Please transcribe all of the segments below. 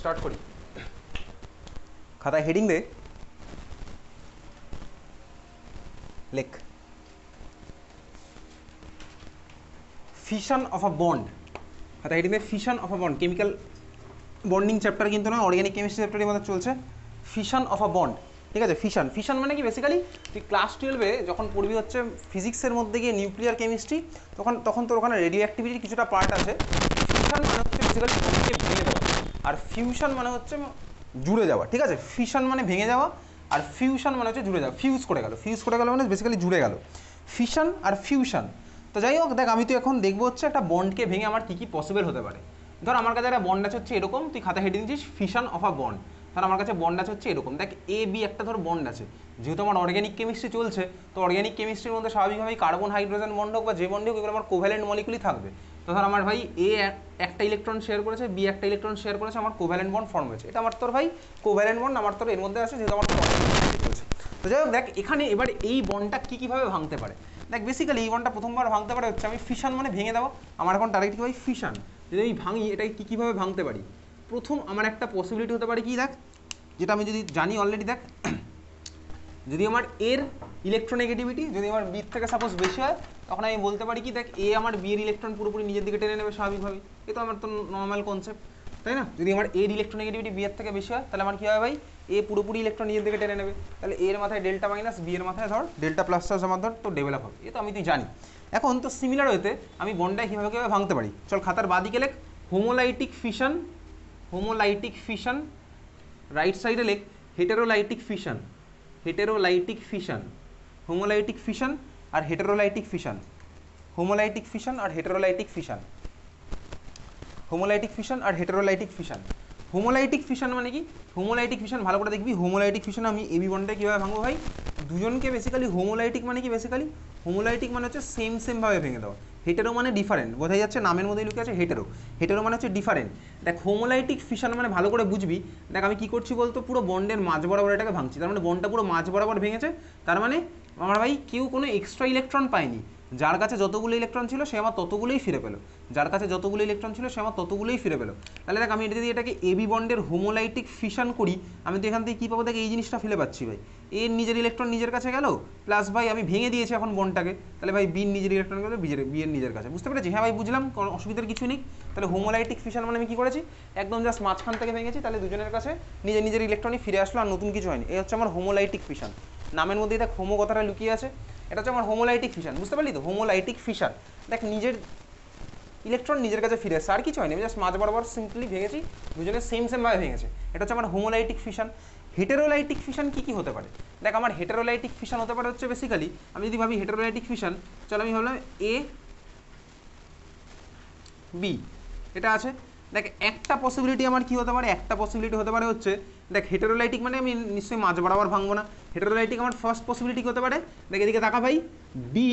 Start করি। খাতায় heading দে, লেখ ফিশন অফ আ বন্ড। খাতায় হেডিং দে fission of a bond. Chemical bonding chapter কিন্তু না, অর্গানিক কেমিস্ট্রি চ্যাপ্টারের মধ্যে চলছে ফিশন অফ আ বন্ড। ঠিক আছে, ফিশন ফিশন মানে কি বেসিক্যালি তুই ক্লাস 12-এ যখন পড়বি হচ্ছে ফিজিক্সের মধ্যে গিয়ে নিউক্লিয়ার কেমিস্ট্রি, তখন তোর ওখানে রেডিও অ্যাক্টিভিটির কিছুটা পার্ট আছে। ফিশন মানে হচ্ছে বেসিক্যালি বন্ডকে ভেঙে দেওয়া, আর ফিউশন মানে হচ্ছে জুড়ে যাওয়া। ঠিক আছে, ফিশন মানে ভেঙে যাওয়া, আর ফিউশন মানে হচ্ছে জুড়ে যাওয়া। ফিউজ করে গেল মানে বেসিক্যালি জুড়ে গেল, ফিশন আর ফিউশন। তো যাই হোক, দেখ আমি তো এখন দেখবো হচ্ছে একটা বন্ডকে ভেঙে আমার কী কী পসিবল হতে পারে। ধর আমার কাছে একটা বন্ড আছে হচ্ছে এরকম, তুই খাতা হেডিং দিচ্ছিস ফিশন অফ আ বন্ড। ধর আমার কাছে বন্ড আছে হচ্ছে এরকম, দেখ এ বি একটা ধর বন্ড আছে। যেহেতু আমার অর্গ্যানিক কেমিস্ট্রি চলছে, তো অর্গ্যানিক কেমিস্ট্রির মধ্যে স্বাভাবিকভাবেই কার্বন হাইড্রোজেন বন্ড হোক বা যে বন্ড হোক, এগুলো আমার কোভ্যালেন্ট মলিকুলই থাকবে। তো ধর আমার ভাই এ একটা ইলেকট্রন শেয়ার করেছে, বি একটা ইলেকট্রন শেয়ার করেছে, আমার কোভ্যালেন্ট বন্ড ফর্ম হয়েছে। এটা আমার তোর ভাই কোভ্যালেন্ট বন্ড আমার তোর এর মধ্যে আছে, যেহেতু আমার চলছে। তো যাই হোক, দেখ এখানে এবার এই বন্ডটা কীভাবে ভাঙতে পারে। দেখ বেসিক্যালি এই বন্ডটা প্রথমবার ভাঙতে পারে হচ্ছে আমি ফিশন মানে ভেঙে দেবো। আমার এখন টার্গেট কী ভাই ফিশন। যদি আমি ভাঙি এটাকে কীভাবে ভাঙতে পারি, প্রথম আমার একটা পসিবিলিটি হতে পারে কি, দেখ যেটা আমি যদি জানি অলরেডি, দেখ যদি আমার এর ইলেকট্রোনেগেটিভিটি যদি আমার বির থেকে সাপোজ বেশি হয়, তখন আমি বলতে পারি কি, দেখ এ আমার বি এর ইলেকট্রন পুরোপুরি নিজের দিকে টেনে নেবে স্বাভাবিকভাবে। এ তো আমার তো নর্মাল কনসেপ্ট, তাই না? যদি আমার এর ইলেকট্রোনেগেটিভিটি বি এর থেকে বেশি হয়, তাহলে আমার কী হবে ভাই, এ পুরোপুরি ইলেকট্রন নিজের দিকে টেনে নেবে। তাহলে এর মাথায় ডেল্টা মাইনাস, বি এর মাথায় ধর ডেল্টা প্লাস চার্জ আমার ধর তো ডেভেলপ হবে। এ তো আমি তুই জানি। এখন তো সিমিলার হতে আমি বন্ডটা কীভাবে ভাঙতে পারি, চল খাতার বাদিকে লেখ হোমোলাইটিক ফিশন। হোমোলাইটিক ফিশন, রাইট সাইডে লেখ হেটেরোলাইটিক ফিশন। হেটেরোলাইটিক ফিশন, হোমোলাইটিক ফিশন আর হেটেরোলাইটিক ফিশন। হোমোলাইটিক ফিশন আর হেটেরোলাইটিক ফিশন। হোমোলাইটিক ফিশন আর হেটেরোলাইটিক ফিশন। হোমোলাইটিক ফিশন মানে কি, হোমোলাইটিক ফিশন ভালো করে দেখবি। হোমোলাইটিক ফিশন আমি এবি বন্ডে কীভাবে ভাঙবো ভাই, দুজনকে বেসিক্যালি হোমোলাইটিক মানে কি, বেসিক্যালি হোমোলাইটিক মানে হচ্ছে সেমভাবে ভেঙে দেওয়া। হেটেরো মানে ডিফারেন্ট, বোঝাই যাচ্ছে নামের মধ্যেই লুকে আছে হেটেরো। হেটেরো মানে হচ্ছে ডিফারেন্ট। দেখ হোমোলাইটিক ফিশন মানে ভালো করে বুঝবি, দেখ আমি কী করছি বলতো, পুরো বন্ডের মাঝ বরাবর এটাকে ভাঙছি। তার মানে বন্ডটা পুরো মাঝ বরাবর ভেঙেছে, তার মানে আমার ভাই কেউ কোনো এক্সট্রা ইলেকট্রন পায়নি। যার কাছে যতগুলো ইলেকট্রন ছিল সে আমার ততগুলোই ফিরে পেলো, যার কাছে যতগুলো ইলেকট্রন ছিল সে আমার ততগুলোই ফিরে পেলো। তাহলে দেখ আমি যদি এটাকে এবি বন্ডের হোমোলাইটিক ফিশন করি, আমি তো এখান থেকে কী পাবো, দেখ এই জিনিসটা ফেলে পাচ্ছি ভাই, এর নিজের ইলেকট্রন নিজের কাছে গেল, প্লাস ভাই আমি ভেঙে দিয়েছি এখন বন্ডটাকে, তাহলে ভাই বির নিজের ইলেকট্রন গেলো বি এর নিজের কাছে। বুঝতে পেরেছি? হ্যাঁ ভাই বুঝলাম, কোনো অসুবিধার কিছু নেই। তাহলে হোমোলাইটিক ফিশন মানে আমি কী করেছি, একদম জাস্ট মাঝখান থেকে ভেঙেছি, তাহলে দুজনের কাছে নিজের নিজের ইলেকট্রনই ফিরে আসলো, আর নতুন কিছু হয়নি। এই হচ্ছে আমার হোমোলাইটিক ফিশন। নামের মধ্যেই দেখ হোমো কথাটা লুকিয়ে আছে, এটা হচ্ছে আমার হোমোলাইটিক ফিশন। বুঝতে পারলি তো? হোমোলাইটিক ফিশন, দেখ নিজের ইলেকট্রন নিজের কাছে ফিরে আসছে, আর কিছু হয়নি, জাস্ট মাঝ বরাবর সিম্পলি ভেঙেছি, দুজনে সেমভাবে ভেঙেছে। এটা হচ্ছে আমার হোমোলাইটিক ফিশন। হেটেরোলাইটিক ফিশন কী হতে পারে, দেখ আমার হেটেরোলাইটিক ফিশন হতে পারে হচ্ছে বেসিক্যালি, আমি যদি ভাবি হেটেরোলাইটিক ফিশন, চলো আমি ভাবলাম এ বি এটা আছে। দেখ একটা পসিবিলিটি আমার কী হতে পারে, একটা পসিবিলিটি হতে পারে হচ্ছে, দেখ হেটেরোলাইটিক মানে আমি নিশ্চয়ই মাঝ বরাবর ভাঙবো না। হেটেরোলাইটিক আমার ফার্স্ট পসিবিলিটি হতে পারে, দেখ এদিকে তাকা ভাই, বি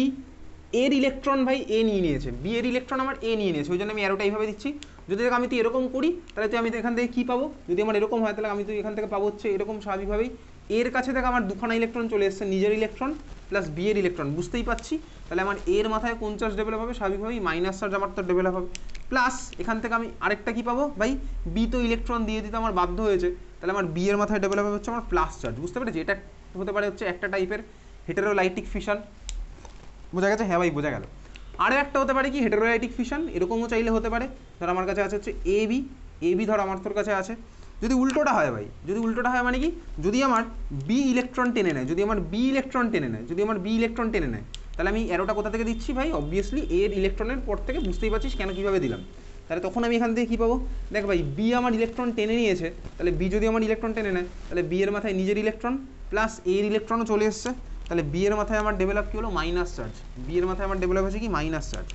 এর ইলেকট্রন ভাই এ নিয়ে নিয়েছে, বি এর ইলেকট্রন আমার এ নিয়ে নিয়েছে, ওই জন্য আমি অ্যারোটা এইভাবে দিচ্ছি। যদি দেখ আমি তো এরকম করি, তাহলে তো আমি তো এখান থেকে কী পাবো, যদি আমার এরকম হয় তাহলে আমি তো এখান থেকে পাবো হচ্ছে এরকম স্বাভাবিকভাবেই এর কাছে দেখ আমার দুখানা ইলেকট্রন চলে এসছে, নিজের ইলেকট্রন প্লাস বি এর ইলেকট্রন, বুঝতেই পাচ্ছি। তাহলে আমার এর মাথায় কোন চার্জ ডেভেলপ হবে, স্বাভাবিকভাবেই মাইনাস চার্জ আমার তো ডেভেলপ হবে। প্লাস এখান থেকে আমি আরেকটা কী পাবো ভাই, বি তো ইলেকট্রন দিয়ে দিতে আমার বাধ্য হয়েছে, তাহলে আমার বি এর মাথায় ডেভেলপ হবে হচ্ছে আমার প্লাস চার্জ। বুঝতে পেরেছি? এটা হতে পারে হচ্ছে একটা টাইপের হেটেরোলাইটিক ফিশন। বোঝা গেছে? হ্যাঁ ভাই বোঝা গেল। আরও একটা হতে পারে কি হেটেরোলাইটিক ফিশন, এরকমও চাইলে হতে পারে। ধর আমার কাছে আছে হচ্ছে এ বি ধর আমার তোর কাছে আছে। যদি উল্টোটা হয় ভাই, যদি উল্টোটা হয় মানে কি, যদি আমার বি ইলেকট্রন টেনে নেয়, যদি আমার বি ইলেকট্রন টেনে নেয়, যদি আমার বি ইলেকট্রন টেনে নেয়, তাহলে আমি অ্যারোটা কোথা থেকে দিচ্ছি ভাই, অবভিয়াসলি এর ইলেকট্রনের পর থেকে, বুঝতেই পারছিস কেন কীভাবে দিলাম। তাহলে তখন আমি এখান থেকে কী পাবো, দেখ ভাই বি আমার ইলেকট্রন টেনে নিয়েছে, তাহলে বি যদি আমার ইলেকট্রন টেনে নেয়, তাহলে বি এর মাথায় নিজের ইলেকট্রন প্লাস এর ইলেকট্রনও চলে এসছে, তাহলে বি এর মাথায় আমার ডেভেলপ কী হলো, মাইনাস চার্জ। বি এর মাথায় আমার ডেভেলপ হয়েছে কি, মাইনাস চার্জ।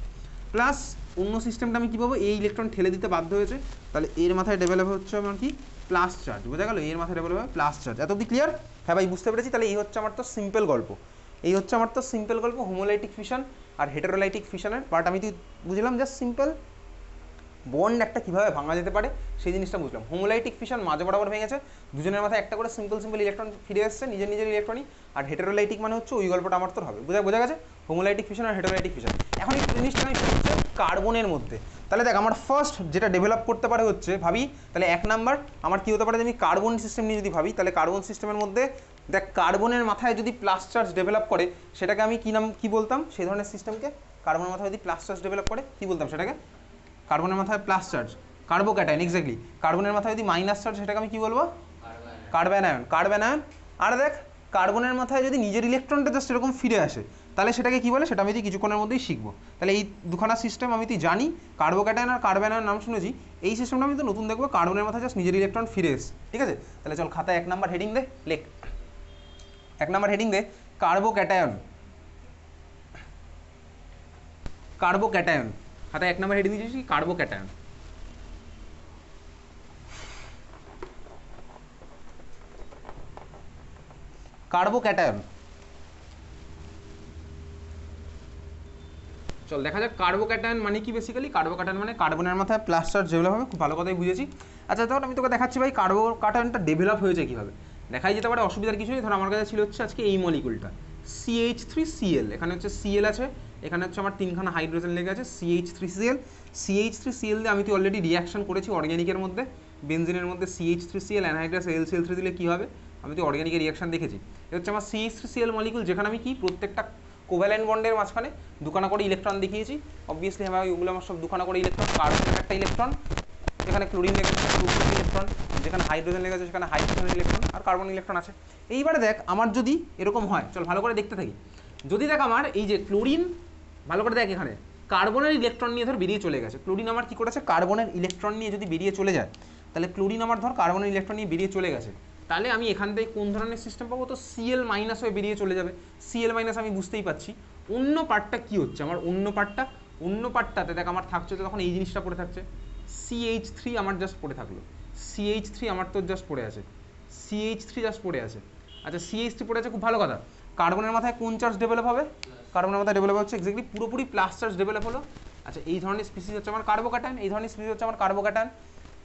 প্লাস অন্য সিস্টেমটা আমি কী পাবো, এই ইলেকট্রন ঠেলে দিতে বাধ্য হয়েছে, তাহলে এর মাথায় ডেভেলপ হচ্ছে আমার কি, প্লাস চার্জ। বোঝা গেল? এর মাথায় ডেভেলপ হবে প্লাস চার্জ। এত অবধি ক্লিয়ার? হ্যাঁ ভাই বুঝতে পেরেছি। তাহলে এই হচ্ছে আমার তো সিম্পল গল্প, এই হচ্ছে আমার তো সিম্পল গল্প হোমোলাইটিক ফিশন আর হেটেরোলাইটিক ফিশনের পার্ট। আমি তো বুঝলাম জাস্ট সিম্পল বন্ড একটা কীভাবে ভাঙা যেতে পারে সেই জিনিসটা বুঝলাম। হোমোলাইটিক ফিশন মাঝে বরাবর ভেঙেছে, দুজনের মাথায় একটা করে সিম্পল ইলেকট্রন ফিরে এসছে, নিজের নিজের ইলেকট্রনই। আর হেটেরোলাইটিক মানে হচ্ছে ওই গল্পটা আমার তোর হবে। বোঝা গেছে? হোমোলাইটিক ফিশন আর হেটেরোলাইটিক ফিশন। এখন এই জিনিসটা আমি হচ্ছে কার্বনের মধ্যে, তাহলে দেখ আমার ফার্স্ট যেটা ডেভেলপ করতে পারে হচ্ছে ভাবি, তাহলে 1 নাম্বার আমার কী হতে পারে, আমি কার্বন সিস্টেম নিয়ে যদি ভাবি, তাহলে কার্বন সিস্টেমের মধ্যে দেখ কার্বনের মাথায় যদি প্লাস চার্জ ডেভেলপ করে সেটাকে আমি কী বলতাম, সেই ধরনের সিস্টেমকে কার্বনের মাথায় যদি প্লাস চার্জ ডেভেলপ করে কী বলতাম সেটাকে, কার্বনের মাথায় প্লাস চার্জ কার্বোক্যাটায়ন, এক্স্যাক্টলি। কার্বনের মাথায় যদি মাইনাস চার্জ সেটাকে আমি কী বলবো, কার্বনায়ন। কার্বনায়ন। আর দেখ কার্বনের মাথায় যদি নিজের ইলেকট্রনটা জাস্ট এরকম ফিরে আসে তাহলে সেটাকে কী বলে, সেটা আমি কিছুক্ষণের মধ্যেই শিখবো। তাহলে এই দুখানা সিস্টেম আমি জানি, কার্বোক্যাটায়ন আর কার্বনায়ন নাম শুনেছি, এই সিস্টেমটা আমি তো নতুন দেখবো, কার্বনের মাথায় জাস্ট নিজের ইলেকট্রন ফিরে এসে, ঠিক আছে। তাহলে চল খাতায় 1 নাম্বার হেডিং দে, লেখ 1 নাম্বার হেডিং দে কার্বোক্যাটায়ন। কার্বোক্যাটায়ন খাতায় 1 নাম্বার হেডিং দিয়েছি কার্বোক্যাটায়ন। কার্বোক্যাটায়ন, চল দেখা যাক কার্বোক্যাটায়ন মানে কি। বেসিক্যালি কার্বোক্যাটায়ন মানে কার্বনের মাথায় প্লাস চার্জ ডেভেলপ হবে, খুব ভালো কথাই বুঝেছি। আচ্ছা তখন আমি তোকে দেখাচ্ছি ভাই কার্বোক্যাটায়নটা ডেভেলপ হয়েছে কীভাবে, দেখাই যেতে পারে, অসুবিধার কিছু নেই। ধর আমার কাছে ছিল হচ্ছে আজকে এই মলিকুলটা CH3Cl, এখানে হচ্ছে Cl আছে, এখানে হচ্ছে আমার 3খানা হাইড্রোজেন লেগে আছে CH3Cl। CH3Cl দিয়ে আমি তো অলরেডি রিয়াকশন করেছি অর্গ্যানিকের মধ্যে, বেনজিনের মধ্যে CH3Cl অ্যানহাইড্রাস AlCl3 দিলে কী হবে, আমি তো অর্গ্যানিকের রিয়াকশন দেখেছি। এটা হচ্ছে আমার CH3Cl মলিকুল, যেখানে আমি কি প্রত্যেকটা কোভ্যালেন্ট বন্ডের মাঝখানে দুখানা করে ইলেকট্রন দেখিয়েছি। অবভিয়াসলি আমার ওইগুলো আমার সব দুখানা করে ইলেকট্রন, কার্বনের একটা ইলেকট্রন, যেখানে ক্লোরিন লেগেছে ক্লোরিন ইলেকট্রন, যেখানে হাইড্রোজেন লেগেছে সেখানে হাইড্রোজেন ইলেকট্রন, আর কার্বন ইলেকট্রন আছে। এইবারে দেখ আমার যদি এরকম হয়, চল ভালো করে দেখতে থাকি, যদি দেখ আমার এই যে ক্লোরিন, ভালো করে দেখ এখানে কার্বনের ইলেকট্রন নিয়ে ধর বেরিয়ে চলে গেছে, ক্লোরিন আমার কী করেছে কার্বনের ইলেকট্রন নিয়ে যদি বেরিয়ে চলে যায়, তাহলে ক্লোরিন আমার ধর কার্বনের ইলেকট্রন নিয়ে বেরিয়ে চলে গেছে, তাহলে আমি এখান থেকে কোন ধরনের সিস্টেম পাবো, তো Cl মাইনাস হয়ে বেরিয়ে চলে যাবে। Cl মাইনাস আমি বুঝতেই পাচ্ছি। অন্য পার্টটা কী হচ্ছে আমার, অন্য পার্টটাতে দেখ আমার থাকছে তো তখন এই জিনিসটা পড়ে থাকছে, CH3 আমার জাস্ট পড়ে থাকলো, CH3 আমার তো জাস্ট পড়ে আছে, CH3 জাস্ট পড়ে আছে। আচ্ছা CH3 পড়ে আছে, খুব ভালো কথা। কার্বনের মাথায় কোন চার্জ ডেভেলপ হবে, কার্বনের মাথায় ডেভেলপ হচ্ছে এক্স্যাক্টলি পুরোপুরি প্লাস চার্জ ডেভেলপ হলো। আচ্ছা এই ধরনের স্পিসিস হচ্ছে আমার কার্বোক্যাটায়ন, এই ধরনের স্পিসিস হচ্ছে আমার কার্বোক্যাটায়ন।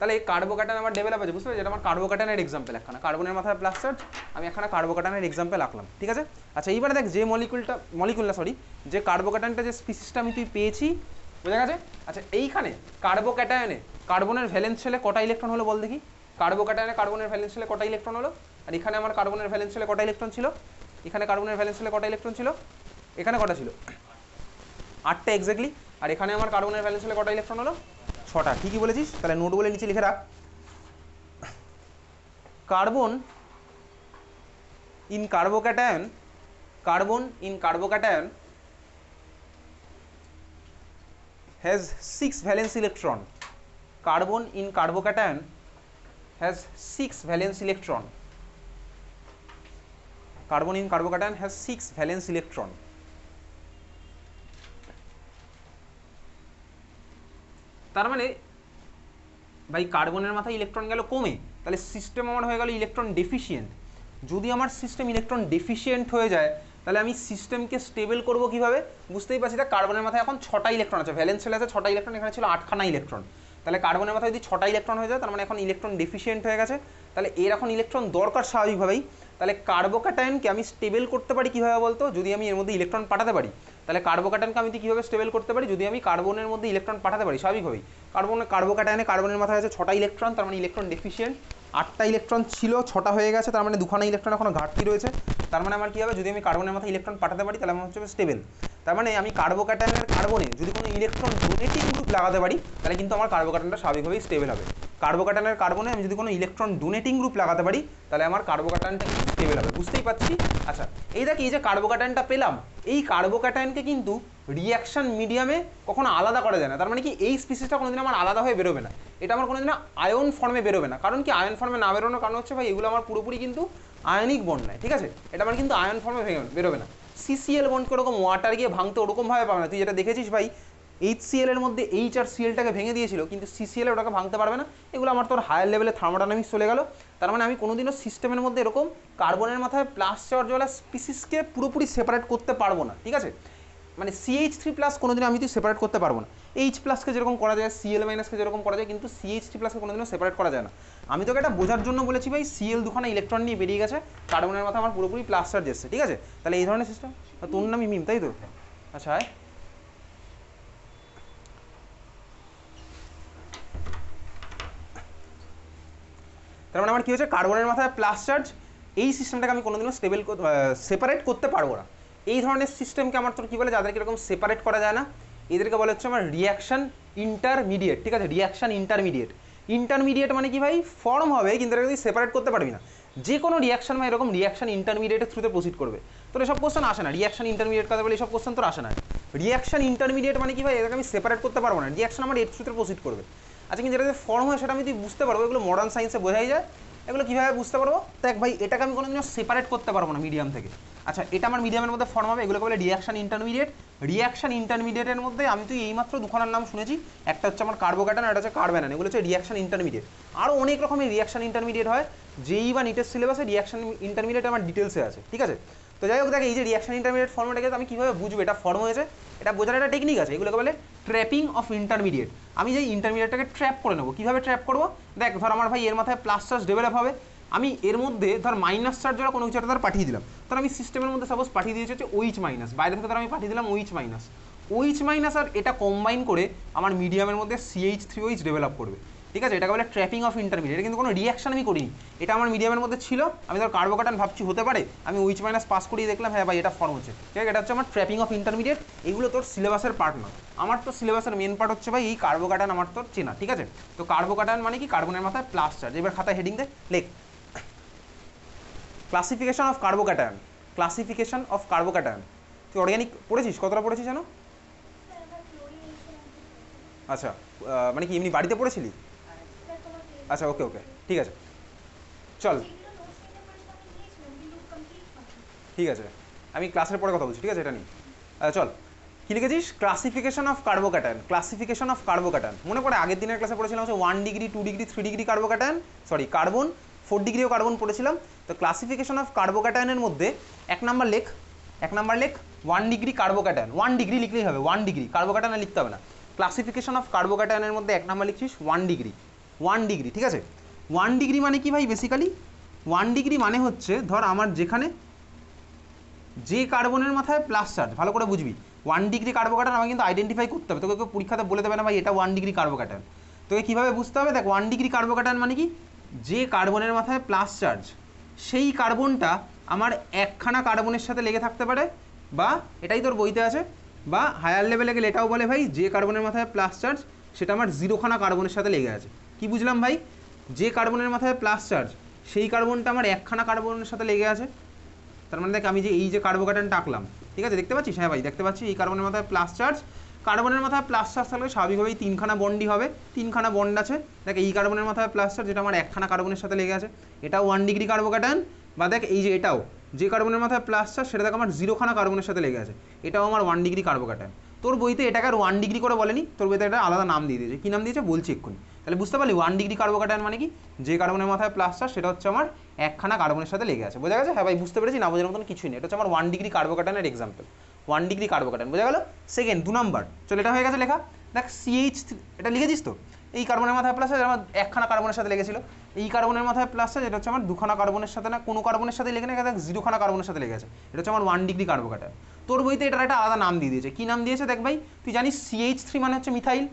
তাহলে এই কার্বোক্যাটায়ন আমার ডেভেলপ আছে, বুঝতে পারছি, এটা আমার কার্বোক্যাটায়নের এক্সাম্পল একখানা, কার্বনের মাথায় প্লাস চার্জ, আমি একখানা কার্বোক্যাটায়নের এক্সাম্পল আঁকলাম, ঠিক আছে। আচ্ছা এইবারে দেখ যে যে কার্বোক্যাটায়নটা যে স্পিসিসটা আমি পেয়েছি, বোঝা গেছে। আচ্ছা এইখানে কার্বোক্যাটায়নে কার্বনের ভ্যালেন্স শেলে কটা ইলেকট্রন হলো বল দেখি, কার্বোক্যাটায়নে কার্বনের ভ্যালেন্স শেলে কটা ইলেকট্রন হলো, আর এখানে আমার কার্বনের ভ্যালেন্স শেলে কটা ইলেকট্রন ছিল, এখানে কার্বনের ভ্যালেন্স শেলে কটা ইলেকট্রন ছিল, এখানে কটা ছিল 8টা এক্স্যাক্টলি, আর এখানে আমার কার্বনের ভ্যালেন্স শেলে কটা ইলেকট্রন হলো 6টা, ঠিকই বলেছিস। তাহলে নোট বলে নিচে লিখে রাখ, carbon in carbocation has 6 valence electron. Carbon in carbocation has 6 valence electron. Carbon in carbocation has 6 valence electron. তার মানে ভাই কার্বনের মাথায় ইলেকট্রন গেল কমে, তাহলে সিস্টেম আমার হয়ে গেল ইলেকট্রন ডেফিসিয়েন্ট। যদি আমার সিস্টেম ইলেকট্রন ডেফিসিয়েন্ট হয়ে যায় তাহলে আমি সিস্টেমকে স্টেবল করবো কীভাবে, বুঝতেই পারছি। দেখ কার্বনের মাথায় এখন 6টা ইলেকট্রন আছে, ভ্যালেন্স শেল আছে 6টা ইলেকট্রন, এখানে ছিল 8খানা ইলেকট্রন। তাহলে কার্বনের মাথায় যদি 6টা ইলেকট্রন হয়ে যায় তার মানে এখন ইলেকট্রন ডেফিসিয়েন্ট হয়ে গেছে, তাহলে এর এখন ইলেকট্রন দরকার স্বাভাবিকভাবেই। তাহলে কার্বোক্যাটায়নকে আমি স্টেবল করতে পারি কীভাবে বলতো, যদি আমি এর মধ্যে ইলেকট্রন পাঠাতে পারি। তাহলে কার্বোক্যাটায়নকে আমি কীভাবে স্টেবল করতে পারি, যদি আমি কার্বনের মধ্যে ইলেকট্রন পাঠাতে পারি স্বাভাবিকভাবেই। কার্বোক্যাটায়নে কার্বনের মাথায় আছে 6টা ইলেকট্রন, তার মানে ইলেকট্রন ডেফিসিয়েন্ট। 8টা ইলেকট্রন ছিল 6টা হয়ে গেছে, তার মানে 2খানা ইলেকট্রন এখনো ঘাটতি রয়েছে। তার মানে আমার কী হবে, যদি আমি কার্বনের মাথায় ইলেকট্রন পাঠাতে পারি তাহলে আমার হচ্ছে স্টেবল। তার মানে আমি কার্বোক্যাটায়নের কার্বনে যদি কোনো ইলেকট্রন ডোনেটিং গ্রুপ লাগাতে পারি তাহলে কিন্তু আমার কার্বোক্যাটায়নটা স্বাভাবিকভাবেই স্টেবল হবে। কার্বোক্যাটায়নের কার্বনে আমি যদি কোনো ইলেকট্রন ডোনেটিং গ্রুপ লাগাতে পারি তাহলে আমার কার্বোক্যাটায়নটা কিন্তু স্টেবল হবে, বুঝতেই পারছি। আচ্ছা এই দেখ এই যে কার্বোক্যাটায়নটা পেলাম, এই কার্বোক্যাটায়নকে কিন্তু রিয়াকশন মিডিয়ামে কখনো আলাদা করা যায় না। তার মানে কি এই স্পিসিসটা কোনোদিন আমার আলাদা হয়ে বেরোবে না, এটা আমার কোনোদিন আয়ন ফর্মে বেরোবে না। কারণ কি আয়ন ফর্মে না বেরোনোর কারণ হচ্ছে ভাই এগুলো আমার পুরোপুরি কিন্তু আয়নিক বন্ড নয়, ঠিক আছে, এটা আমার কিন্তু আয়ন ফর্মে বেরোবে না। CCl বন্ডকে ওরকম ওয়াটার গিয়ে ভাঙতে ওরকমভাবে পাবে না, তুই যেটা দেখেছিস ভাই HCl এর মধ্যে H আর Clটাকে ভেঙে দিয়েছিল, কিন্তু CCl ওটাকে ভাঙতে পারবে না। এগুলো আমার তোর হায়ার লেভেলে থার্মোডাইনামিক্স চলে গেল। তার মানে আমি কোনোদিনও সিস্টেমের মধ্যে এরকম কার্বনের মাথায় প্লাস চার্জওয়ালা স্পিসিসকে পুরোপুরি সেপারেট করতে পারবো না, ঠিক আছে। মানে CH3+ কোনোদিন আমি তুই সেপারেট করতে পারবো না। H+কে যেরকম করা যায়, Cl- যেরকম করা যায়, কিন্তু CH3+কে কোনোদিনও সেপারেট করা যায় না। আমি তোকে এটা বোঝার জন্য বলেছি ভাই, Cl দুখানা ইলেকট্রন নিয়ে বেরিয়ে গেছে, কার্বনের মাথায় আমার পুরোপুরি প্লাস চার্জ এসছে, ঠিক আছে। তাহলে এই ধরনের সিস্টেম, তোর নামই মিম তাই তো। আচ্ছা তার মানে আমার কী হচ্ছে, কার্বনের মাথায় প্লাস চার্জ, এই সিস্টেমটাকে আমি কোনোদিনও সেপারেট করতে পারবো না। এই ধরনের সিস্টেমকে আমার তোর কী বলে, যাদেরকে এরকম সেপারেট করা যায় না, এদেরকে বলা হচ্ছে আমার রিয়াকশান ইন্টারমিডিয়েট। ঠিক আছে, রিয়াকশান ইন্টারমিডিয়েট। ইন্টারমিডিয়েট মানে কি ভাই, ফর্ম হবে কিন্তু এটাকে তুই সেপারেট করতে পারবি না। যে কোনো রিয়াকশান বা এরকম রিয়াকশান ইন্টারমিডিয়েটের থ্রুতে প্রসিড করবে। তোর এসব কোশ্চেন আসে না, রিয়াকশান ইন্টারমিডিয়েট কথা বলে এসব কোশ্চেন তোর আসে না। রিয়াকশান ইন্টারমিডিয়েট মানে কি ভাই, এটাকে আমি সেপারেট করতে পারবো না, রিয়াকশান আমার এর থ্রুতে প্রসিড করবে। আচ্ছা, কিন্তু যেটা ফর্ম হয় সেটা আমি তুই বুঝতে পারবো, এগুলো মডার্ন সায়েন্সে বোঝাই যায়। এগুলো কীভাবে বুঝতে পারবো, দেখ ভাই এটাকে আমি কোনোদিনও সেপারেট করতে পারবো না মিডিয়াম থেকে। আচ্ছা, এটা আমার মিডিয়ামের মধ্যে ফর্ম হবে, এগুলোকে বলে রিয়াকশান ইন্টারমিডিয়েট। রিয়াকশান ইন্টারমিডিয়েটের মধ্যে আমি তুই এইমাত্র দুখানার নাম শুনেছি, একটা হচ্ছে আমার কার্বোক্যাটায়ন, একটা হচ্ছে কার্বেনায়ন, এগুলো হচ্ছে রিয়াকশান ইন্টারমিডিয়েট। আরও অনেক রকমের রিয়াকশান ইন্টারমিডিয়েট হয়, যেই বা নিটের সিলেবাসে রিয়াকশান ইন্টারমিডিয়েট আমার ডিটেলসে আছে। ঠিক আছে, তো যাই হোক দেখ, এই যে রিয়াকশান ইন্টারমিডিয়েট ফর্মটাকে আমি কীভাবে বুঝবো এটা ফর্ম হয়েছে, এটা বোঝার একটা টেকনিক আছে, এগুলোকে বলে ট্র্যাপিং অফ ইন্টারমিডিয়েট। আমি যে ইন্টারমিডিয়েটটাকে ট্র্যাপ করে নেবো, কীভাবে ট্র্যাপ করবো, দেখ ধর আমার ভাই এর মাথায় প্লাস চার্জ ডেভেলপ হবে, আমি এর মধ্যে ধর মাইনাস চার্জ যারা কোনো কিছু একটা ধর পাঠিয়ে দিলাম, ধর আমি সিস্টেমের মধ্যে সাপোজ পাঠিয়ে দিয়েছি হচ্ছে OH মাইনাস, বাইরে থেকে ধর আমি পাঠিয়ে দিলাম OH মাইনাস। OH মাইনাস আর এটা কম্বাইন করে আমার মিডিয়ামের মধ্যে CH3OH ডেভেলপ করবে। ঠিক আছে, এটাকে বলে ট্র্যাপিং অফ ইন্টারমিডিয়েট। এটা কিন্তু কোনো রিয়াকশন আমি করিনি, এটা আমার মিডিয়ামের মধ্যে ছিল, আমি ধর কার্বোক্যাটায়ন ভাবছি হতে পারে, আমি OH মাইনাস পাস করিয়ে দেখলাম হ্যাঁ ভাই এটা ফর্ম হচ্ছে। ঠিক আছে, এটা হচ্ছে আমার ট্র্যাপিং অফ ইন্টারমিডিয়েট। এগুলো তোর সিলেবাসের পার্ট না, আমার তো সিলেবাসের মেন পার্ট হচ্ছে ভাই এই কার্বোক্যাটায়ন আমার তোর চেনা। ঠিক আছে, তো কার্বোক্যাটায়ন মানে কি, কার্বনের মাথায় প্লাস চার্জ। এবার খাতায় হেডিং দে, লেখ classification of carbocation. Classification of carbocation, তুই অর্গানিক পড়েছিস, কতটা পড়েছিস জানো? আচ্ছা, মানে কি এমনি বাড়িতে পড়েছিলি? আচ্ছা, ওকে ওকে, ঠিক আছে, চল ঠিক আছে, আমি ক্লাসের পরে কথা বলছি। ঠিক আছে, এটা নিয়ে চল, কী লিখেছিস, classification of carbocation. Classification of carbocation মনে পড়ে, আগের দিনের ক্লাসে পড়েছিলাম হচ্ছে 1 degree 2 degree 3 degree carbocation, sorry carbon, 4 ডিগ্রিও কার্বন পড়েছিলাম। তো ক্লাসিফিকেশন অফ কার্বোক্যাটায়নের মধ্যে 1 নাম্বার লেখ, 1 ডিগ্রি কার্বোক্যাটায়ন। 1 ডিগ্রি লিখলেই হবে, 1 ডিগ্রি কার্বোক্যাটায়ন লিখতে হবে না। ক্লাসিফিকেশন অফ কার্বোক্যাটায়নের মধ্যে 1 নাম্বার লিখছিস 1 ডিগ্রি। 1 ডিগ্রি, ঠিক আছে। 1 ডিগ্রি মানে কি ভাই, বেসিক্যালি 1 ডিগ্রি মানে হচ্ছে ধর আমার যেখানে যে কার্বনের মাথায় প্লাস চার্জ, ভালো করে বুঝবি, 1 ডিগ্রি কার্বোক্যাটায়ন আমাকে কিন্তু আইডেন্টিফাই করতে হবে, তোকে কেউ পরীক্ষাতে বলে দেবে না ভাই এটা 1 ডিগ্রি কার্বোক্যাটায়ন। তোকে কীভাবে বুঝতে হবে, দেখ 1 ডিগ্রি কার্বোক্যাটায়ন মানে কি, যে কার্বনের মাথায় প্লাস চার্জ সেই কার্বনটা আমার একখানা কার্বনের সাথে লেগে থাকতে পারে, বা এটাই তোর বইতে আছে, বা হায়ার লেভেলে গেলে এটাও বলে ভাই যে কার্বনের মাথায় প্লাস চার্জ সেটা আমার 0খানা কার্বনের সাথে লেগে আছে। কি বুঝলাম ভাই, যে কার্বনের মাথায় প্লাস চার্জ সেই কার্বনটা আমার একখানা কার্বনের সাথে লেগে আছে। তার মানে দেখ আমি যে এই যে কার্বোক্যাটায়নটা আঁকলাম, ঠিক আছে, দেখতে পাচ্ছিস, হ্যাঁ ভাই দেখতে পাচ্ছি, এই কার্বনের মাথায় প্লাস চার্জ, কার্বনের মাথায় প্লাস চার্জ থাকলে স্বাভাবিকভাবেই 3খানা বন্ডই হবে, 3খানা বন্ড আছে। দেখ এই কার্বনের মাথায় প্লাস চার্জ, যেটা আমার একখানা কার্বনের সাথে লেগে আছে, এটাও 1 ডিগ্রি কার্বোক্যাটায়ন। বা দেখ এই যে এটাও, যে কার্বনের মাথায় প্লাস চার্জ সেটা দেখ আমার 0খানা কার্বনের সাথে লেগে আছে, এটাও আমার 1 ডিগ্রি কার্বোক্যাটায়ন। তোর বইতে এটাকে আর 1 ডিগ্রি করে বলেনি, তোর বইতে একটা আলাদা নাম দিয়ে দিয়েছে। কী নাম দিয়েছে বলছি এক্ষুনি, তাহলে বুঝতে পারলি 1 ডিগ্রি কার্বোক্যাটায়ন মানে কি, যে কার্বনের মাথায় প্লাস চার্জ সেটা হচ্ছে আমার একখানা কার্বনের সাথে লেগে আছে। বোঝা গেছে? হ্যাঁ ভাই বুঝতে পেরেছি, না বোঝার মতন কিছুই নেই। এটা হচ্ছে আমার 1 ডিগ্রি কার্বোক্যাটায়নের এক্সাম্পল, 1 ডিগ্রি কার্বোক্যাটায়ন। বোঝা গেল? সেকেন্ড 2 নাম্বার, চল এটা হয়ে গেছে লেখা। দেখ CH3, এটা লিখেছিস তো, এই কার্বনের মাথায় প্লাস চার্জ আমার একখানা কার্বনের সাথে লেগেছিল, এই কার্বনের মাথায় প্লাস চার্জ এটা হচ্ছে আমার 2খানা কার্বনের সাথে, না কোনো কার্বনের সাথে লেগে না, দেখ 0খানা কার্বনের সাথে লেগে আছে, এটা হচ্ছে আমার 1 ডিগ্রি কার্বোক্যাটায়ন। তোর বইতে এটার একটা আলাদা নাম দিয়ে দিয়েছে। কী নাম দিয়েছে দেখ ভাই, তুই জানিস CH3 মানে হচ্ছে মিথাইল,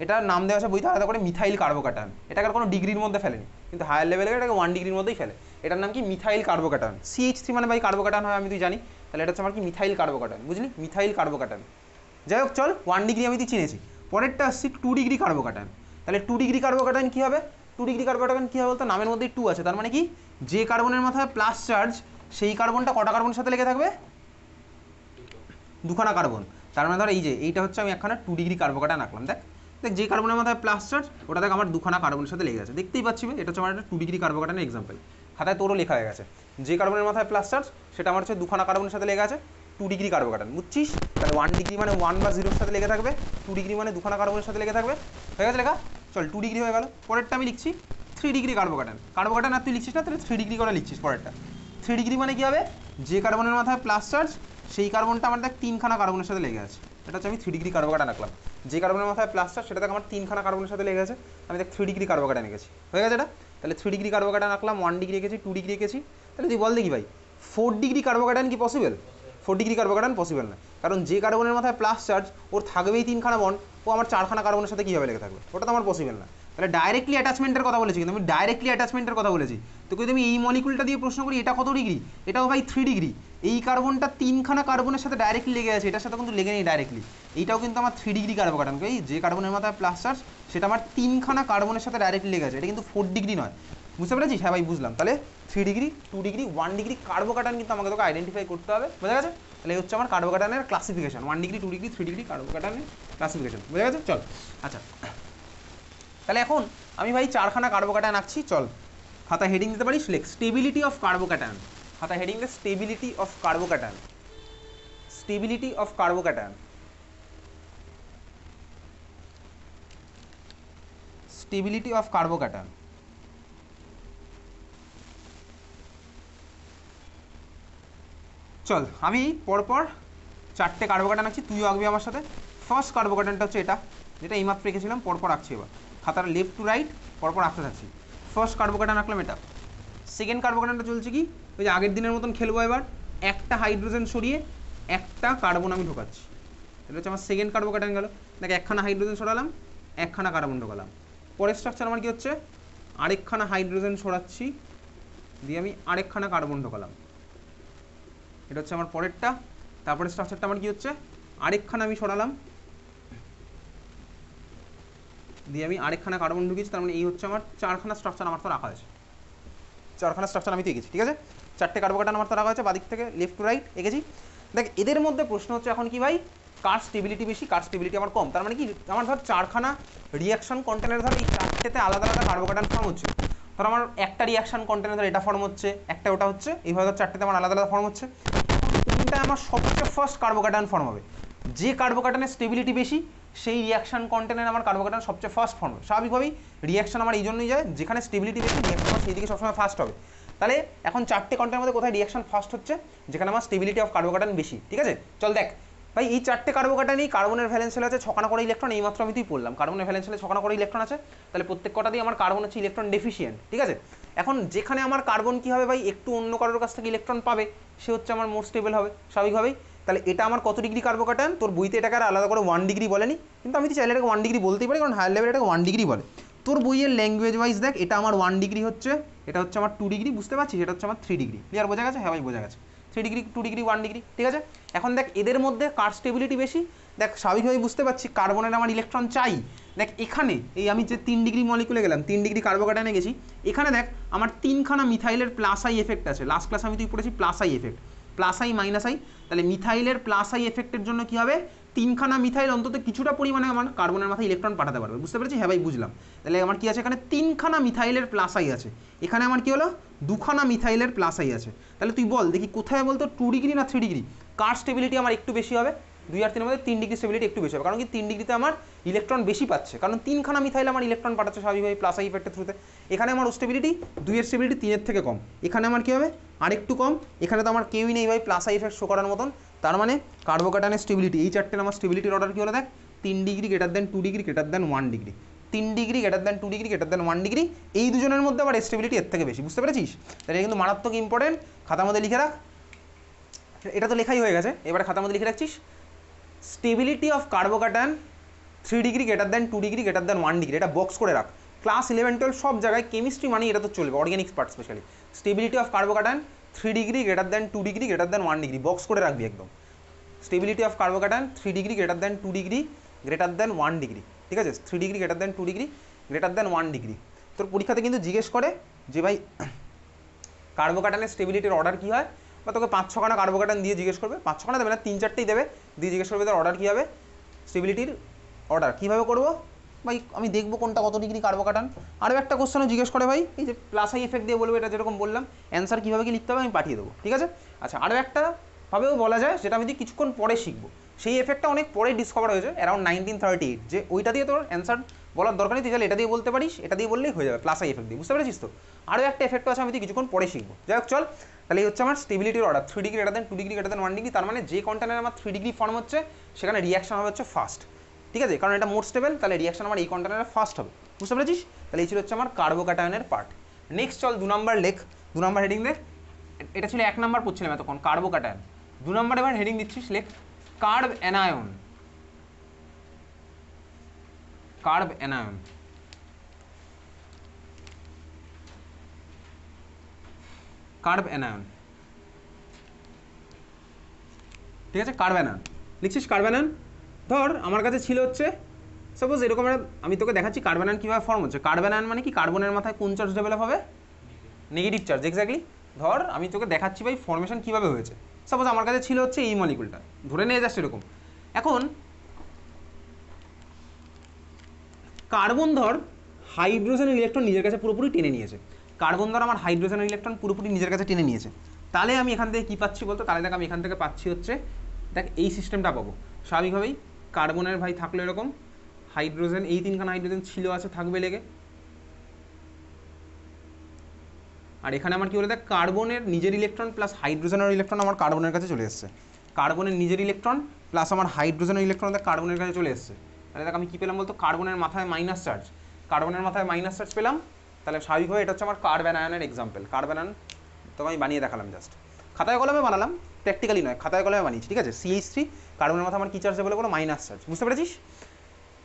এটার নাম দেওয়া আছে বইতে আলাদা করে মিথাইল কার্বোক্যাটায়ন। এটাকে কোনো ডিগ্রির মধ্যে ফেলেনি, কিন্তু হায়ার লেভেলে এটাকে 1 ডিগ্রির মধ্যেই ফেলে। এটার নাম কি, মিথাইল কার্বোক্যাটায়ন। CH3 মানে ভাই কার্বোক্যাটায়ন হয়, আমি তুই জানি, তাহলে এটা হচ্ছে আমার কি মিথাইল কার্বোক্যাটায়ন, বুঝলি, মিথাইল কার্বোক্যাটায়ন। যাই হোক চল, 1 ডিগ্রি আমি তুই চিনেছি। পরেরটা আসছি 2 ডিগ্রি কার্বোক্যাটায়ন। তাহলে 2 ডিগ্রি কার্বোক্যাটায়ন কী হবে, 2 ডিগ্রি কার্বোক্যাটায়ন কী হবে বলতো, নামের মধ্যেই 2 আছে, তার মানে কি যে কার্বনের মাথায় প্লাস চার্জ সেই কার্বনটা কটা কার্বনের সাথে লেগে থাকবে, 2খানা কার্বন। তার মানে ধর এই যে এইটা হচ্ছে আমি একখানা 2 ডিগ্রি কার্বোক্যাটায়ন আঁকলাম। দেখ দেখ যে কার্বনের মাথায় প্লাস চার্জ ওটা দেখ আমার 2খানা কার্বনের সাথে লেগে আছে, দেখতেই পাচ্ছি। এটা হচ্ছে আমার একটা 2 ডিগ্রি কার্বোক্যাটায়নের এক্সাম্পল, খাতায় তোরও লেখা হয়ে গেছে। যে কার্বনের মাথায় প্লাস চার্জ সেটা আমার হচ্ছে 2খানা কার্বনের সাথে লেগে আছে, 2 ডিগ্রি কার্বোক্যাটায়ন, বুঝছিস? তাহলে 1 ডিগ্রি মানে 1 বা 0 সাথে লেগে থাকবে, 2 ডিগ্রি মানে 2খানা কার্বনের সাথে লেগে থাকবে। হয়ে গেছে লেখা? চল 2 ডিগ্রি হয়ে গেল। পরেরটা আমি লিখছি 3 ডিগ্রি কার্বোক্যাটায়ন। কার্বোক্যাটায়ন আর তুই লিখছিস না, তাহলে 3 ডিগ্রি করে লিখছিস পরেরটা। 3 ডিগ্রি মানে কী হবে, যে কার্বনের মাথায় প্লাস চার্জ সেই কার্বনটা আমার দেখ 3খানা কার্বনের সাথে লেগে আছে, এটা হচ্ছে আমি 3 ডিগ্রি কার্বোক্যাটায়ন আঁকলাম। যে কার্বনের মাথায় প্লাস চার্জ সেটা দেখ আমার 3খানা কার্বনের সাথে লেগে আছে, আমি দেখ 3 ডিগ্রি কার্বোক্যাটায়ন এঁকেছি। হয়ে গেছে এটা? তাহলে 3 ডিগ্রি কার্বোক্যাটায়ন আঁকলাম, 1 ডিগ্রি এঁকেছি, 2 ডিগ্রি এঁকেছি। তাহলে তুই বল দেখি ভাই 4 ডিগ্রি কার্বোক্যাটায়ন কি পসিবল? 4 ডিগ্রি কার্বোক্যাটায়ন পসিবল না, কারণ যে কার্বনের মাথায় প্লাস চার্জ ওর থাকবেই 3খানা বন্ড, ও আমার 4খানা কার্বনের সাথে কীভাবে লেগে থাকবে, ওটা তো আমার পসিবল না। তাহলে ডাইরেক্টলি অ্যাটাচমেন্টের কথা বলেছি, কিন্তু আমি ডাইরেক্টলি অ্যাটাচমেন্টের কথা বলেছি। তোকে যদি আমি এই মলিকুলটা দিয়ে প্রশ্ন করি এটা কত ডিগ্রি, এটাও ভাই 3 ডিগ্রি। এই কার্বনটা 3খানা কার্বনের সাথে ডাইরেক্টলি লেগে আছে, এটার সাথে কিন্তু লেগে নেই ডাইরেক্টলি। এইটাও কিন্তু আমার 3 ডিগ্রি কার্বোকাটান, এই যে কার্বনের মাথায় প্লাস চার্জ সেটা আমার 3খানা কার্বনের সাথে ডাইরেক্টলি লেগে আছে, এটা কিন্তু 4 ডিগ্রি নয়। বুঝতে পেরেছিস? হ্যাঁ ভাই বুঝলাম। তাহলে 3 ডিগ্রি, 2 ডিগ্রি, 1 ডিগ্রি কার্বোকাটান কিন্তু আমাকে তোকে আইডেন্টিফাই করতে হবে, বোঝা গেছে? তাহলে এই হচ্ছে আমার কার্বোকাটানের ক্লাসিফিকেশন, 1 ডিগ্রি, 2 ডিগ্রি, 3 ডিগ্রি কার্বোকাটানের ক্লাসিফিকেশন, বোঝা গেছে? চল আচ্ছা, তাহলে এখন আমি ভাই 4খানা কার্বোকাটান আঁকছি। চল খাতা হেডিং দিতে পারিস, লেখ স্টেবিলিটি অফ কার্বোকাটান। খাতা হেডিং দে stability of carbocation, stability of carbocation, stability of carbocation. চল আমি পরপর 4টে কার্বোকাটান আঁকছি, তুইও আঁকবি আমার সাথে। ফার্স্ট কার্বোকাটানটা হচ্ছে এটা, যেটা এইমাত্র রেখেছিলাম, পরপর আঁকছি। এবার খাতার লেফট টু রাইট পরপর আঁকতে থাকছি। ফার্স্ট কার্বোকাটান আঁকলাম এটা। সেকেন্ড কার্বোকাটানটা চলছে কি, ওই যে আগের দিনের মতন খেলবো। এবার একটা হাইড্রোজেন সরিয়ে একটা কার্বন আমি ঢোকাচ্ছি, এটা হচ্ছে আমার সেকেন্ড কার্বোকাটান গেল। দেখ একখানা হাইড্রোজেন সরালাম, একখানা কার্বন ঢোকালাম। পরের স্ট্রাকচার আমার কি হচ্ছে, আরেকখানা হাইড্রোজেন সরাচ্ছি, দিয়ে আমি আরেকখানা কার্বন ঢোকালাম, এটা হচ্ছে আমার পরেরটা। তারপরে স্ট্রাকচারটা আমার কি হচ্ছে, আরেকখানা আমি সরালাম, দিয়ে আমি আরেকখানা কার্বন ঢুকিয়েছি। তার মানে এই হচ্ছে আমার 4খানা স্ট্রাকচার আমার তো রাখা আছে, 4খানা স্ট্রাকচার আমি তো এঁকেছি, ঠিক আছে? 4টে কার্বোকাটান আমার তো রাখা আছে, বাদিক থেকে লেফট টু রাইট এঁকেছি। দেখ এদের মধ্যে প্রশ্ন হচ্ছে এখন কি ভাই, কার স্টেবিলিটি বেশি, কার স্টেবিলিটি আমার কম। তার মানে কি, আমার ধর 4খানা রিয়াকশন কন্টেনার, ধর এই 4টেতে আলাদা আলাদা কার্বোকাটান ফর্ম হচ্ছে। ধর আমার একটা রিয়াকশন কন্টেনার ধর এটা ফর্ম হচ্ছে, একটা ওটা হচ্ছে, এইভাবে ধর 4টেতে আমার আলাদা আলাদা ফর্ম হচ্ছে। কোনটা আমার সবচেয়ে ফার্স্ট কার্বোকাটান ফর্ম হবে, যে কার্বোকাটানের স্টেবিলিটি বেশি সেই রিয়াকশন কন্টেনার আমার কার্বোকাটান সবচেয়ে ফার্স্ট ফর্ম হবে। স্বাভাবিকভাবেই রিয়াকশন আমার এই জন্যই যায়, যেখানে স্টেবিলিটি বেশি রিয়াকশন আমার সেই দিকে সবসময় ফার্স্ট হবে। তাহলে এখন 4টে কন্টেনারের মধ্যে কোথায় রিয়াকশন ফার্স্ট হচ্ছে, যেখানে আমার স্টেবিলিটি অফ কার্বোকাটান বেশি, ঠিক আছে? চল দেখ ভাই, এই 4টে কার্বোকাটানেই কার্বনের ভ্যালেন্স শেল আছে 6খানা করে ইলেকট্রন, এইমাত্র আমি তুই পড়লাম কার্বনের ভ্যালেন্স শেলে 6খানা করে ইলেকট্রন আছে। তাহলে প্রত্যেক কটাতেই আমার কার্বন হচ্ছে ইলেকট্রন ডেফিসিয়েন্ট, ঠিক আছে? এখন যেখানে আমার কার্বন কি হবে ভাই, একটু অন্য কারোর কাছ থেকে ইলেকট্রন পাবে, সে হচ্ছে আমার মোর স্টেবল হবে স্বাভাবিকভাবেই। তাহলে এটা আমার কত ডিগ্রি কার্বোকাটান, তোর বইতে এটাকে আর আলাদা করে 1 ডিগ্রি বলেনি, কিন্তু আমি তো চাইলে এটাকে 1 ডিগ্রি বলতেই পারি, কারণ হায়ার লেভেলে এটাকে 1 ডিগ্রি বলে। তোর বইয়ের ল্যাঙ্গুয়েজ ওয়াইজ দেখ, এটা আমার 1 ডিগ্রি হচ্ছে, এটা হচ্ছে আমার 2 ডিগ্রি, বুঝতে পারছিস? এটা হচ্ছে আমার 3 ডিগ্রি। ক্লিয়ার, বোঝা গেছে? হ্যাঁ ভাই বোঝা গেছে। 3 ডিগ্রি, 2 ডিগ্রি, 1 ডিগ্রি, ঠিক আছে? এখন দেখ এদের মধ্যে কার স্টেবিলিটি বেশি, দেখ স্বাভাবিকভাবেই বুঝতে পারছি কার্বনের আমার ইলেকট্রন চাই। দেখ এখানে এই আমি যে 3 ডিগ্রি মলিকুলে গেলাম, 3 ডিগ্রি কার্বোকাটানে গেছি, এখানে দেখ আমার 3খানা মিথাইলের প্লাস আই এফেক্ট আছে। লাস্ট ক্লাস আমি তুই পড়েছি plus I effect, plus I minus I. তাহলে মিথাইলের প্লাস আই এফেক্টের জন্য কি হবে, 3খানা মিথাইল অন্তত কিছুটা পরিমাণে আমার কার্বনের মাথায় ইলেকট্রন পাঠাতে পারবে, বুঝতে পেরেছি? হ্যাঁ ভাই বুঝলাম। তাহলে আমার কি আছে, এখানে 3খানা মিথাইলের প্লাস আই আছে, এখানে আমার কি হলো 2খানা মিথাইলের প্লাস আই আছে। তাহলে তুই বল দেখি কোথায় বলতো 2 ডিগ্রি না 3 ডিগ্রি, কার স্টেবিলিটি আমার একটু বেশি হবে? 2 আর 3 মধ্যে 3 ডিগ্রি স্টেবিলিটি একটু বেশি হবে, কারণ কি 3 ডিগ্রিতে আমার ইলেকট্রন বেশি পাচ্ছে, কারণ 3খানা মিথাইল আমার ইলেকট্রন পাঠাচ্ছে স্বাভাবিকভাবে প্লাস আই ইফেক্টের থ্রুতে। এখানে আমার স্টেবিলিটি 2 এর স্টেবিলিটি 3 এর থেকে কম, এখানে আমার কি হবে আরেকটু কম। এখানে তো আমার কেউই নেই ভাই প্লাস আই ইফেক্ট শো করার মতন। তার মানে কার্বোকাটানের স্টেবিলিটি এই 4টের আমার স্টেবিলিটির অর্ডার কি হলো দেখ, 3 degree greater than 2 degree greater than 1 degree, 3 degree greater than 2 degree greater than 1 degree. এই দুজনের মধ্যে আবার স্টেবিলিটি এর থেকে বেশি, বুঝতে পেরেছিস? তাহলে এটা কিন্তু মারাত্মক ইম্পর্টেন্ট, খাতার মধ্যে লিখে রাখ। এটা তো লেখাই হয়ে গেছে, এবারে খাতার মধ্যে লিখে রাখছিস stability of carbocation 3 degree greater than 2 degree greater than 1 degree. এটা বক্স করে রাখ, ক্লাস 11 12 সব জায়গায় কেমিস্ট্রি মানে এটা তো চলবে, organics part specially. Stability of carbocation 3 degree greater than 2 degree greater than 1 degree, box করে রাখবি একদম। Stability of carbocation 3 degree greater than 2 degree greater than 1 degree, ঠিক আছে? 3 degree greater than 2 degree greater than 1 degree. তোর পরীক্ষাতে কিন্তু জিজ্ঞেস করে যে ভাই কার্বোকাটানের স্টেবিলিটির অর্ডার কী হয়, বা তোকে 5-6খানা কার্বোকাটান দিয়ে জিজ্ঞেস করবে, 5-6খানা দেবে না 3-4টেই দেবে, দিয়ে জিজ্ঞেস করবে তার অর্ডার কী হবে, স্টেবিলিটির অর্ডার কীভাবে করবো ভাই, আমি দেখবো কোনটা কত ডিগ্রি কার্বোকাটান। আরও একটা কোশ্চেনও জিজ্ঞেস করে ভাই, এই যে প্লাস আই এফেক্ট দিয়ে বলবে, এটা যেরকম বললাম অ্যান্সার কীভাবে কি লিখতে হবে আমি পাঠিয়ে দেবো, ঠিক আছে? আচ্ছা, আরও একটা ভাবেও বলা যায়, যেটা আমি কিছুক্ষণ পরে শিখবো, সেই এফেক্টটা অনেক পরে ডিসকভার হয়েছে অ্যারাউন্ড 1938, যে ওইটা দিয়ে তোর অ্যান্সার বলার দরকার নেই, তুই তাহলে এটা দিয়ে বলতে পারিস, এটা দিয়ে বললেই হয়ে যাবে প্লাস আই এফেক্ট দিয়ে, বুঝতে পেরেছিস তো? আরও একটা এফেক্ট আছে, আমি তুই কিছুক্ষণ পরে শিখবো। যাই হোক চল, তাহলে এই হচ্ছে আমার স্টেবিলিটির order 3 degree greater than 2 degree greater than 1 degree. তার মানে যে কন্টেনারে আমার 3 ডিগ্রি ফর্ম হচ্ছে সেখানে রিয়াকশন হবে হচ্ছে ফার্স্ট, ঠিক আছে? কারণ এটা মোর স্টেবল, তাহলে রিয়াকশন আমার এই কন্টেনারে ফার্স্ট হবে, বুঝতে পেরেছিস? তাহলে এই ছিল হচ্ছে আমার কার্বোকাটায়নের পার্ট। নেক্সট চল 2 নম্বর লেখ, 2 নম্বর হেডিং দেখ, এটা ছিল 1 নম্বর পড়ছিলাম এতক্ষণ কার্বোকাটায়ন, 2 নম্বর এবার হেডিং দিচ্ছিস, লেখ carb anion, carb anion. Carb anion, ঠিক আছে, কার্ব অ্যানায়ন লিখছিস। কার্ব অ্যানায়ন ধর আমার কাছে ছিল হচ্ছে সাপোজ এরকম আমি তোকে দেখাচ্ছি কার্ব অ্যানায়ন কীভাবে ফর্ম হচ্ছে। কার্ব অ্যানায়ন মানে কি, কার্বনের মাথায় কোন চার্জ ডেভেলপ হবে, নেগেটিভ চার্জ, এক্স্যাক্টলি। ধর আমি তোকে দেখাচ্ছি ভাই ফর্মেশন কীভাবে হয়েছে। সাপোজ আমার কাছে ছিল হচ্ছে এই মলিকুলটা, ধরে নিয়ে যাচ্ছে এরকম। এখন কার্বন ধর হাইড্রোজেনের ইলেকট্রন নিজের কাছে পুরোপুরি টেনে নিয়েছে, কার্বন ধর আমার হাইড্রোজেনের ইলেকট্রন পুরোপুরি নিজের কাছে টেনে নিয়েছে। তাহলে আমি এখান থেকে কী পাচ্ছি বলতো, তাহলে দেখ আমি এখান থেকে পাচ্ছি হচ্ছে দেখ এই সিস্টেমটা পাবো স্বাভাবিকভাবেই। কার্বনের ভাই থাকলো এরকম, হাইড্রোজেন এই তিনখানা হাইড্রোজেন ছিল আছে থাকবে লেগে, আর এখানে আমার কী বলে দেখ কার্বনের নিজের ইলেকট্রন প্লাস হাইড্রোজেনের ইলেকট্রন আমার কার্বনের কাছে চলে এসছে, কার্বনের নিজের ইলেকট্রন প্লাস আমার হাইড্রোজেনের ইলেকট্রন দেখ কার্বনের কাছে চলে এসছে। তাহলে দেখ আমি কী পেলাম বলতো, কার্বনের মাথায় মাইনাস চার্জ, কার্বনের মাথায় মাইনাস চার্জ পেলাম। তাহলে স্বাভাবিকভাবে এটা হচ্ছে আমার কার্ব অ্যানায়নের এক্সাম্পল। কার্ব অ্যানায়ন তোকে আমি বানিয়ে দেখালাম, জাস্ট খাতায় কলমে বানালাম, প্র্যাকটিক্যালি নয়, খাতায় কলমে বানিয়েছি, ঠিক আছে। CH3 কার্বনের মাথায় আমার কী চার্জ বলে বলো, মাইনাস চার্জ, বুঝতে পেরেছিস,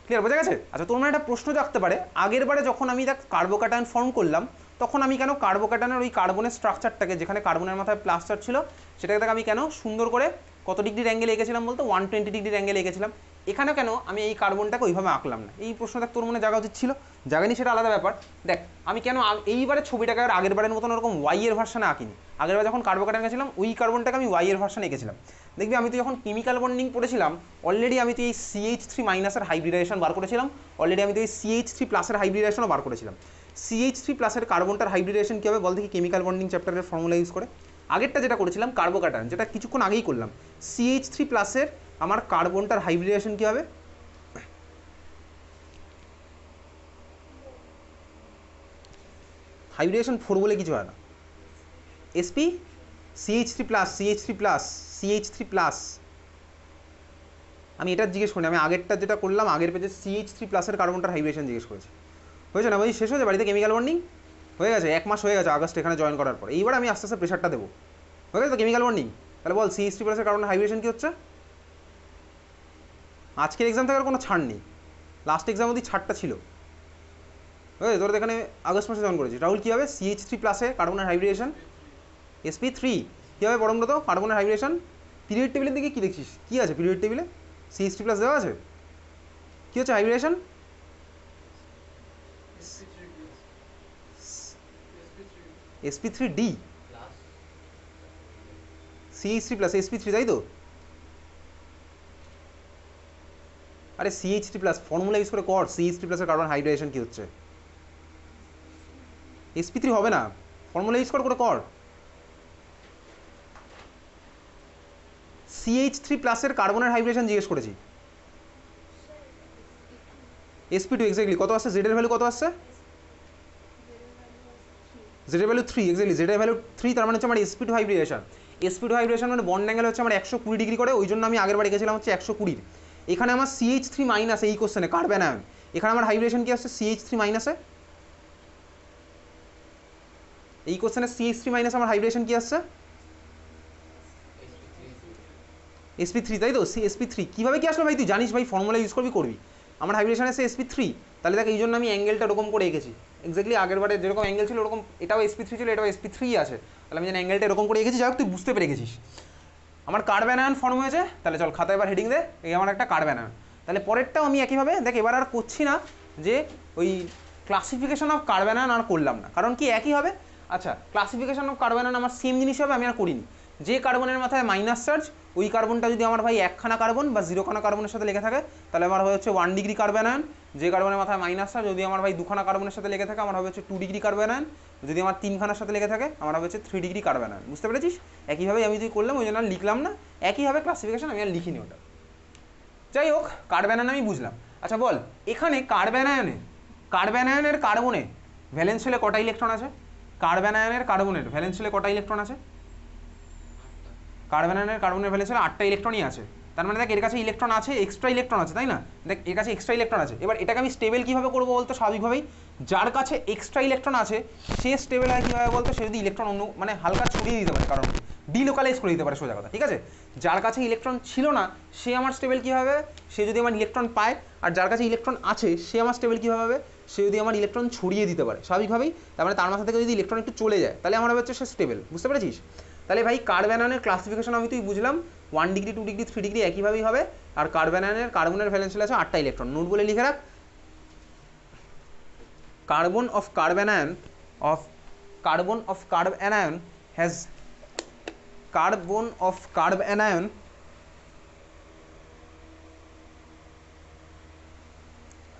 ক্লিয়ার, বোঝা গেছে। আচ্ছা তোমরা একটা প্রশ্ন জাগতে পারে, আগের বারে যখন আমি দেখ কার্বোক্যাটায়ন ফর্ম করলাম তখন আমি কেন কার্বোক্যাটায়নের ওই কার্বনের স্ট্রাকচারটাকে যেখানে কার্বনের মাথায় প্লাস চার্জ ছিল সেটাকে দেখ আমি কেন সুন্দর করে কত ডিগ্রির অ্যাঙ্গেলে এঁকেছিলাম বলতো, 120 ডিগ্রির অ্যাঙ্গেলে এঁকেছিলাম। এখানেও কেন আমি এই কার্বনটাকে ওইভাবে আঁকলাম না, এই প্রশ্ন দেখ তোর মনে জাগা উচিত ছিল, জাগানি সেটা আলাদা ব্যাপার। দেখ আমি কেন এইবারে ছবিটাকে আর আগের বারের মতন ওরকম ওয়াই এর ভার্সানে আঁকিনি, আগের বার যখন কার্বোক্যাটায়ন গেছিলাম ওই কার্বনটাকে আমি ওয়াই এর ভার্সানে এঁকেছিলাম। দেখবি আমি তো যখন কেমিক্যাল বন্ডিং পড়েছিলাম অলরেডি আমি তো এই CH3 মাইনাসের হাইব্রিডাইজেশন বার করেছিলাম, অলরেডি আমি তো এই CH3 প্লাসের হাইব্রিডাইজেশনও বার করেছিলাম। CH3 প্লাসের কার্বনটার হাইব্রিডাইজেশন কী হবে বল দেখি কেমিক্যাল বন্ডিং চ্যাপ্টারের ফর্মুলা ইউজ করে। আগেরটা যেটা করেছিলাম কার্বোক্যাটায়ন, যেটা কিছুক্ষণ আগেই করলাম, CH3 প্লাসের আমার কার্বনটার হাইব্রিডাইজেশন কী হবে, হাইব্রিডেশন 4 বলে কিছু হয় না, sp CH3 plus CH3 plus CH3 plus. আমি এটা জিজ্ঞেস করি, আমি আগেরটা যেটা করলাম আগের পেজে CH3 প্লাসের কার্বনটার হাইব্রিডেশন জিজ্ঞেস করেছি, হয়েছে না ভাই, শেষ হয়েছে বাড়িতে কেমিক্যাল বন্ডিং হয়ে গেছে, 1 মাস হয়ে গেছে আগস্ট এখানে জয়েন করার পর। এইবার আমি আস্তে আস্তে প্রেশারটা দেবো, হয়ে গেছে তো কেমিক্যাল বন্ডিং। তাহলে বল CH3 প্লাসের কার্বনের হাইব্রিডেশন কী হচ্ছে। আজকের এক্সাম থেকে আর কোনো ছাড় নেই, লাস্ট এক্সাম অবধি ছাড়টা ছিল, ওই তোর এখানে আগস্ট মাসে জয়েন করেছি। রাহুল কী হবে, CH3 প্লাসে কার্বনের হাইব্রিডেশন sp3 কী হবে পরমব্রত, কার্বনের হাইব্রিডেশন। পিরিয়ড টেবিলের দিকে কী দেখছিস, কী আছে পিরিয়ড টেবিলে, CH3 প্লাস দেওয়া আছে, কী হচ্ছে হাইব্রিডেশন, sp3d CH3 প্লাস sp3 তাই তো। আরে CH3 প্লাস ফর্মুলা ইউজ করে কর, CH3 প্লাসের কার্বন হাইব্রিডেশন কী হচ্ছে, sp3 হবে না, ফর্মুলা ইউজ করে কর। CH3 প্লাসের কার্বনের হাইব্রিডেশন জিজ্ঞেস করেছি, sp2 এক্স্যাক্টলি কত আসছে, জেড এর ভ্যালু কত আসছে, জেড এর ভ্যালু 3, এক্স্যাক্টলি জেড এর ভ্যালু 3, তার মানে হচ্ছে আমার sp2 হাইব্রিডেশন। sp2 হাইব্রিডেশন মানে বন্ড অ্যাঙ্গেল হচ্ছে আমার 120 ডিগ্রি করে, ওই জন্য আমি আগের বার গেছিলাম হচ্ছে 120। এখানে আমার CH3 মাইনাস এই কোশ্চেনে কার্বন আয়ন, এখানে আমার হাইব্রিডেশন কি আসছে CH3 মাইনাসে, এই কোশ্চেনে CH3 মাইনাস আমার হাইব্রিডেশন কি আসছে sp3 তাই তো, sp3 কীভাবে কি আসলো ভাই, তুই জানিস ভাই ফর্মুলা ইউজ করবি করবি, আমার হাইব্রিডেশন আছে sp3। তাহলে দেখ এই জন্য আমি অ্যাঙ্গেলটা ওরকম করে এঁকেছি, এক্স্যাক্টলি আগের বারে যেরকম অ্যাঙ্গেল ছিল ওরকম এটাও sp3 ছিল, এটাও sp3 আছে, তাহলে আমি যেন অ্যাঙ্গেলটা এরকম করে এঁকেছি, যাই হোক তুই বুঝতে পেরে গেছিস। আমার কার্বন আয়ন ফর্ম হয়েছে, তাহলে চল খাতায় এবার হেডিং দে, এই আমার একটা কার্বন আয়ন। তাহলে পরেরটাও আমি একইভাবে দেখ, এবার আর করছি না যে ওই ক্লাসিফিকেশন অফ কার্বন আয়ন আর করলাম না, কারণ কি একই হবে। আচ্ছা ক্লাসিফিকেশন অফ কার্বন আয়ন আমার সেম জিনিস হবে, আমি আর করিনি। যে কার্বনের মাথায় মাইনাস চার্জ ওই কার্বনটা যদি আমার ভাই 1খানা কার্বন বা 0খানা কার্বনের সাথে লেগে থাকে তাহলে আমার হচ্ছে 1 ডিগ্রি কার্বন আয়ন। যে কার্বনের মাথায় মাইনাস চার্জ যদি আমার ভাই 2খানা কার্বনের সাথে লেগে থাকে আমার হবে হচ্ছে 2 ডিগ্রি কার্বন আয়ন, যদি আমার 3খানার সাথে লেগে থাকে আমার হবে হচ্ছে 3 ডিগ্রি কার্বন আয়ন। বুঝতে পেরেছিস, একইভাবে আমি যদি করলাম ওই জন্য লিখলাম না, একইভাবে ক্লাসিফিকেশন আমি আর লিখিনি ওটা। যাই হোক কার্বন আয়ন আমি বুঝলাম। আচ্ছা বল এখানে কার্বন আয়নের কার্বনে ভ্যালেন্স শেলে কটা ইলেকট্রন আছে, কার্বন আয়নের কার্বনের ভ্যালেন্স শেলে কটা ইলেকট্রন আছে, কার্বন আয়নের কার্বনের ভ্যালেন্স শেলে 8টা ইলেকট্রনই আছে। তার মানে দেখ এর কাছে ইলেকট্রন আছে, এক্সট্রা ইলেকট্রন আছে, তাই না, দেখ এর কাছে এক্সট্রা ইলেকট্রন আছে। এবার এটাকে আমি স্টেবল কীভাবে করবো বলতো, স্বাভাবিকভাবেই যার কাছে এক্সট্রা ইলেকট্রন আছে সে স্টেবল হয় কীভাবে বলতো, সে যদি ইলেকট্রন অন্য মানে হালকা ছড়িয়ে দিতে পারে, কারণ ডিলোকালাইজ করে দিতে পারে সোজা কথা, ঠিক আছে। যার কাছে ইলেকট্রন ছিল না সে আমার স্টেবল কীভাবে, সে যদি আমার ইলেকট্রন পায়, আর যার কাছে ইলেকট্রন আছে সে আমার স্টেবল কীভাবে হবে, সে যদি আমার ইলেকট্রন ছড়িয়ে দিতে পারে স্বাভাবিকভাবেই, তার মানে তার মাথা থেকে যদি ইলেকট্রন একটু চলে যায় তাহলে আমার হচ্ছে সে স্টেবল, বুঝতে পেরেছিস? তাহলে ভাই কার্বন আয়নের ক্লাসিফিকেশন আমি তুই বুঝলাম 1 ডিগ্রি 2 ডিগ্রি 3 ডিগ্রি একইভাবেই হবে। আর কার্বনের ভ্যালেন্স শেল আছে 8টা ইলেকট্রন, নোট বলে লিখে রাখ। carbon of carbon anion has carbon of carbon anion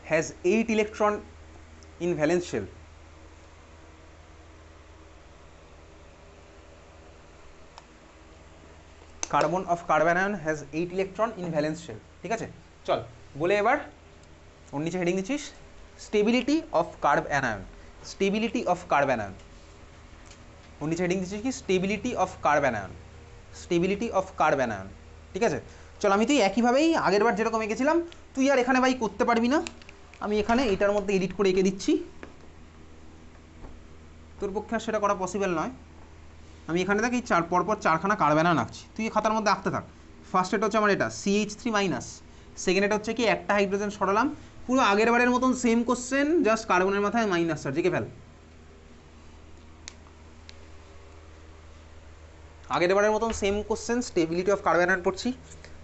has 8 electron in valence shell. Carbon of carbon anion has 8 electron in valence shell, ঠিক আছে? চল বলে এবার ওর নিচে হেডিং দিচ্ছিস stability of carbanion, stability of carbanion. ওর নিচে heading দিচ্ছিস কি stability of carbanion, stability of carbanion, ঠিক আছে? চল আমি তুই একইভাবেই আগের বার যেরকম এঁকেছিলাম তুই আর এখানে ভাই করতে পারবি না, আমি এখানে এটার মধ্যে এডিট করে এঁকে দিচ্ছি, তোর পক্ষে আর সেটা করা পসিবল নয়। আমি এখানে দেখ এই পরপর 4খানা কার্ব অ্যানায়ন আঁকছি, তুই খাতার মধ্যে আঁকতে থাক। ফার্স্ট এটা হচ্ছে আমার এটা CH3-, সেকেন্ড এটা হচ্ছে কি একটা হাইড্রোজেন সরালাম, পুরো আগের বারের মতন সেম কোশ্চেন, জাস্ট কার্বনের মাথায় মাইনাস চার্জ এঁকে ফেল। আগের বারের মতন same question, stability of carbon anion পড়ছি,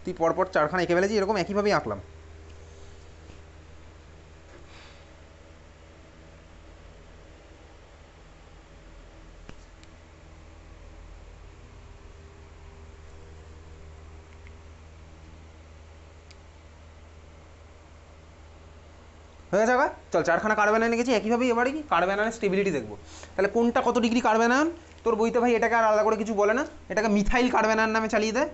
তুই পরপর 4খানা এঁকে ফেলেছি, এরকম একইভাবেই আঁকলাম। হয়ে যাবে, চল 4খানা কার্বন আয়ন গেছি একইভাবেই, এবারে কি কার্বন আয়নের স্টেবিলিটি দেখবো। তাহলে কোনটা কত ডিগ্রি কার্বন আয়ন, তোর বইতে ভাই এটাকে আর আলাদা করে কিছু বলে না, এটাকে মিথাইল কার্বন আয়ন নামে চালিয়ে দেয়।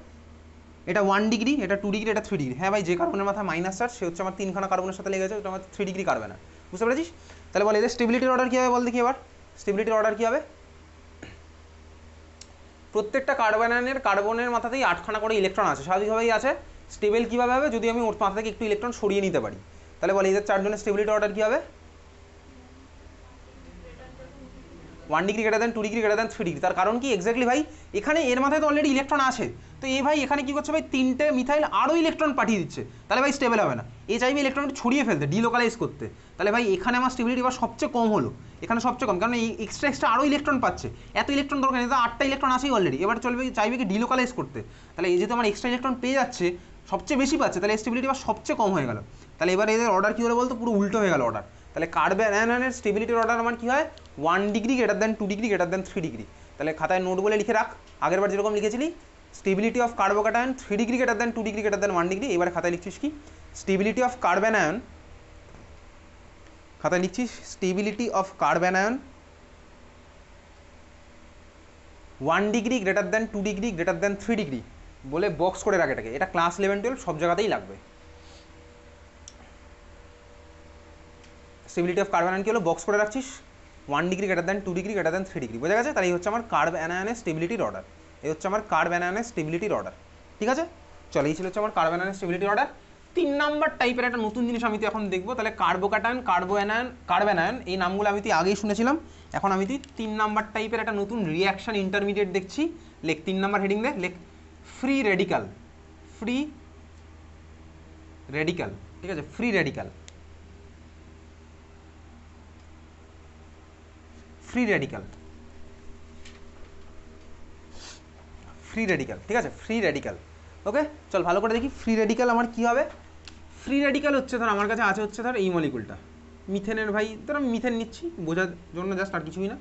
এটা 1 ডিগ্রি, এটা 2 ডিগ্রি, এটা 3 ডিগ্রি। হ্যাঁ ভাই, যে কার্বনের মাথায় মাইনাস চার্জ সে হচ্ছে আমার 3খানা কার্বনের সাথে লেগেছে, ওটা আমার 3 ডিগ্রি কার্বন আয়ন, বুঝতে পেরেছিস? তাহলে বল এদের স্টেবিলিটির অর্ডার কী হবে বল দেখি এবার, স্টেবিলিটির অর্ডার কী হবে? প্রত্যেকটা কার্বন আয়নের কার্বনের মাথাতেই 8খানা করে ইলেকট্রন আছে, স্বাভাবিকভাবেই আছে। স্টেবল কীভাবে হবে? যদি আমি ওর মাথা থেকে একটু ইলেকট্রন সরিয়ে নিতে পারি। তাহলে বল এদের 4জনের স্টেবিলিটি অর্ডার কী হবে? 1 degree greater than 2 degree greater than 3 degree. তার কারণ কি এক্স্যাক্টলি ভাই, এখানে এর মাথায় তো অলরেডি ইলেকট্রন আছে, তো এই ভাই এখানে কি করছে ভাই, 3টে মিথাইল আরও ইলেকট্রন পাঠিয়ে দিচ্ছে, তাহলে ভাই স্টেবল হবে না। এ চাইবে ইলেকট্রনটা ছড়িয়ে ফেলতে, ডিলোকালাইজ করতে, তাহলে ভাই এখানে আমার স্টেবিলিটি এবার সবচেয়ে কম হলো, এখানে সবচেয়ে কম, কারণ এই এক্সট্রা আরও ইলেকট্রন পাচ্ছে, এত ইলেকট্রন দরকার নেই, 8টা ইলেকট্রন আছেই অলরেডি, এবার চলবে চাইবে কি ডিলোকালাইজ করতে, তাহলে এই যেহেতু আমার এক্সট্রা ইলেকট্রন পেয়ে যাচ্ছে, সবচেয়ে বেশি পাচ্ছে, তাহলে স্টেবিলিটি এবার সবচেয়ে কম হয়ে গেল। তাহলে এবার এদের অর্ডার কী হলো বলতো, পুরো উল্টো হয়ে গেল অর্ডার। তাহলে কার্বন আয়নের স্টেবিলিটির অর্ডার আমার কী হয়, 1 degree greater than 2 degree greater than 3 degree. তাহলে খাতায় নোট বলে লিখে রাখ, আগেরবার যেরকম লিখেছিলি stability of carbocation 3 degree greater than 2 degree greater than 1 degree, এবারে খাতায় লিখছিস কি স্টেবিলিটি অফ কার্বন আয়ন, খাতায় লিখছিস stability of carbanion 1 degree greater than 2 degree greater than 3 degree বলে বক্স করে রাখ এটাকে, এটা ক্লাস 11-12 সব জায়গাতেই লাগবে। স্টেবিলিটি অফ কার্বন আয়ন কি হলো, বক্স করে রাখছিস 1 degree greater than 2 degree greater than 3 degree, বোঝা গেছে? তাহলে এই হচ্ছে আমার কার্বন আয়নের স্টেবিলিটির অর্ডার, এই হচ্ছে আমার কার্বন আয়নের স্টেবিলিটির অর্ডার, ঠিক আছে? চলো এই ছিল হচ্ছে আমার কার্বন আয়নের স্টেবিলিটির অর্ডার। 3 নাম্বার টাইপের একটা নতুন জিনিস আমি তো এখন দেখবো, তাহলে কার্বোক্যাটায়ন, কার্বন আয়ন, এই নামগুলো আমি তো আগেই শুনেছিলাম, এখন আমি তো 3 নাম্বার টাইপের একটা নতুন রিয়াকশন ইন্টারমিডিয়েট দেখছি। লেখ 3 নাম্বার হেডিং দেখ, লেখ ফ্রি রেডিক্যাল, ফ্রি রেডিক্যাল, ঠিক আছে? Free radical, free radical, free radical, ঠিক আছে? ফ্রি রেডিক্যাল, ওকে? চল ভালো করে দেখি ফ্রি রেডিক্যাল আমার কী হবে। ফ্রি রেডিক্যাল হচ্ছে ধর আমার কাছে আছে হচ্ছে ধর এই মলিকুলটা মিথেনের, ভাই ধর আমি মিথেন নিচ্ছি বোঝার জন্য, জাস্ট আর কিছুই না,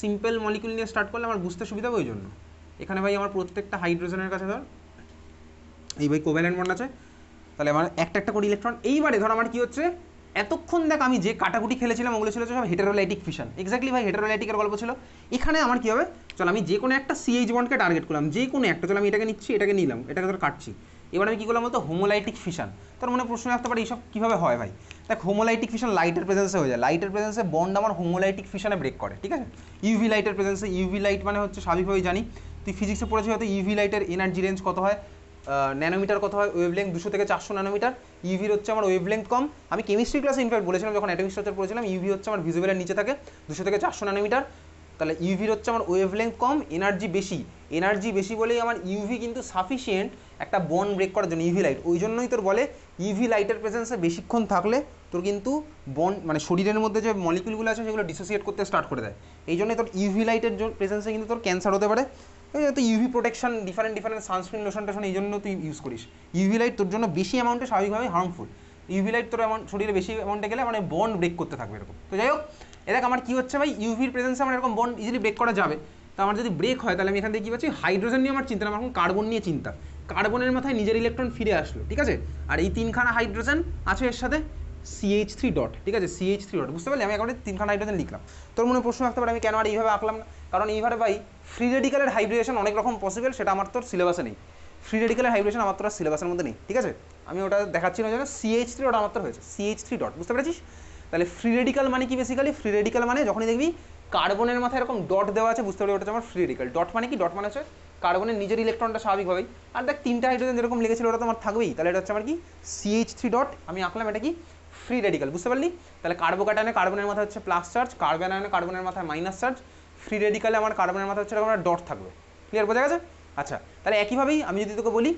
সিম্পল মলিকুল নিয়ে স্টার্ট করলে আমার বুঝতে সুবিধা হবে ওই জন্য। এখানে ভাই আমার প্রত্যেকটা হাইড্রোজেনের কাছে ধর এই ভাই কোভ্যালেন্ট বন্ড আছে, তাহলে আমার একটা একটা করে ইলেকট্রন। এইবারে ধর আমার কী হচ্ছে, এতক্ষণ দেখ আমি যে কাটাকুটি খেলেছিলাম ওগুলো ছিল সব হেটেরোলাইটিক ফিশন, এক্স্যাক্টলি ভাই হেটেরোলাইটিকের গল্প ছিল। এখানে আমার কী হবে, চল আমি যে কোনো একটা CH বন্ডকে টার্গেট করলাম, যে কোনো একটা, চল আমি এটাকে নিচ্ছি, এটাকে নিলাম, এটাকে ধর কাটছি, এবার আমি কী করলাম বলতো হোমোলাইটিক ফিশন। তার মনে প্রশ্ন আসতে পারে এইসব কীভাবে হয় ভাই, দেখ হোমোলাইটিক ফিশন লাইটের প্রেজেন্সে হয়ে যায়, লাইটের প্রেজেন্সে বন্ড আমার হোমোলাইটিক ফিশনে ব্রেক করে, ঠিক আছে? ইউভি লাইটের প্রেজেন্সে, ইউভি লাইট মানে হচ্ছে স্বাভাবিকভাবেই জানি, তুই ফিজিক্সে পড়েছিস হয়তো, ইউভি লাইটের এনার্জি রেঞ্জ কত হয়, ন্যানোমিটার কত হয়, ওয়েভলেংথ 200 থেকে 400 ন্যানোমিটার, ইউভির হচ্ছে আমার ওয়েভলেংথ কম। আমি কেমিস্ট্রি ক্লাসে ইনফ্যাক্ট বলেছিলাম যখন অ্যাটমিক স্ট্রাকচার পড়েছিলাম, ইউভি হচ্ছে আমার ভিজিবলের নিচে থাকে 200 থেকে 400 ন্যানোমিটার, তাহলে ইউভির হচ্ছে আমার ওয়েভলেংথ কম, এনার্জি বেশি, এনার্জি বেশি বলেই আমার ইউভি কিন্তু সাফিসিয়েন্ট একটা বন্ড ব্রেক করার জন্য, ইউভি লাইট, ওই জন্যই তোর বলে ইউভি লাইটের প্রেজেন্সে বেশিক্ষণ থাকলে তোর কিন্তু বন্ড মানে শরীরের মধ্যে যে মলিকুলগুলো আছে সেগুলো ডিসোসিয়েট করতে স্টার্ট করে দেয়। এই জন্যই তোর ইউভি লাইটের প্রেজেন্সে কিন্তু তোর ক্যান্সার হতে পারে। তুই UV protection different sunscreen lotion টোশন এই জন্য তুই ইউজ করিস। ইউভি লাইট তোর জন্য বেশি অ্যামাউন্টে স্বাভাবিকভাবে হার্মফুল। ইউভি লাইট তোর শরীরে বেশি অ্যামাউন্টে গেলে মানে বন্ড ব্রেক করতে থাকবে এরকম। তো যাই হোক, দেখ আমার কী হচ্ছে ভাই, ইউভির প্রেজেন্সে আমার এরকম বন্ড ইজিলি ব্রেক করা যাবে। তো আমার যদি ব্রেক হয় তাহলে আমি এখান থেকে কী পাচ্ছি, হাইড্রোজেন নিয়ে আমার চিন্তা না, আমার এখন কার্বন নিয়ে চিন্তা। কার্বনের মাথায় নিজের ইলেকট্রন ফিরে আসলো, ঠিক আছে, আর এই তিনখানা হাইড্রোজেন আছে এর সাথে CH3 ডট, ঠিক আছে, CH3 ডট, বুঝতে পারলি? আমি এখন তিনখানা হাইড্রোজেন লিখলাম। তোর মনে প্রশ্ন রাখতে পারে আমি কেন আর এইভাবে আঁকলাম না, কারণ এইভাবে ভাই ফ্রি রেডিক্যালের হাইব্রিডেশন অনেক রকম পসিবল, সেটা আমার তোর সিলেবাসে নেই। ফ্রি রেডিক্যালের হাইব্রিডেশন আমার তোর সিলেবাসের মধ্যে নেই, ঠিক আছে, আমি ওটা দেখাচ্ছি না জন্য CH3 ডট আমার তোর হয়েছে, CH3 ডট, বুঝতে পেরেছিস? তাহলে ফ্রি রেডিক্যাল মানে কি, বেসিক্যালি ফ্রি রেডিক্যাল মানে যখনই দেখবি কার্বনের মাথায় এরকম ডট দেওয়া আছে, বুঝতে পারবি ওটা হচ্ছে আমার ফ্রি রেডিক্যাল। ডট মানে কি, ডট মানে হচ্ছে কার্বনের নিজের ইলেকট্রনটা স্বাভাবিকভাবেই, আর দেখ তিনটা হাইড্রোজেন যেরকম লিখেছিল ওটা তো আমার থাকবেই, তাহলে এটা হচ্ছে আমার কি CH3 ডট, আমি আঁকলাম এটা কি ফ্রি রেডিক্যাল, বুঝতে পারলি? তাহলে কার্বোক্যাটায়নে কার্বনের মাথায় হচ্ছে প্লাস চার্জ, কার্বনায়নে কার্বনের মাথায় মাইনাস চার্জ, ফ্রি রেডিক্যালে আমার কার্বনের মাথায় হচ্ছে এরকম একটা ডট থাকবে। ক্লিয়ার, বোঝা গেছে? আচ্ছা, তাহলে একইভাবেই আমি যদি তোকে বলি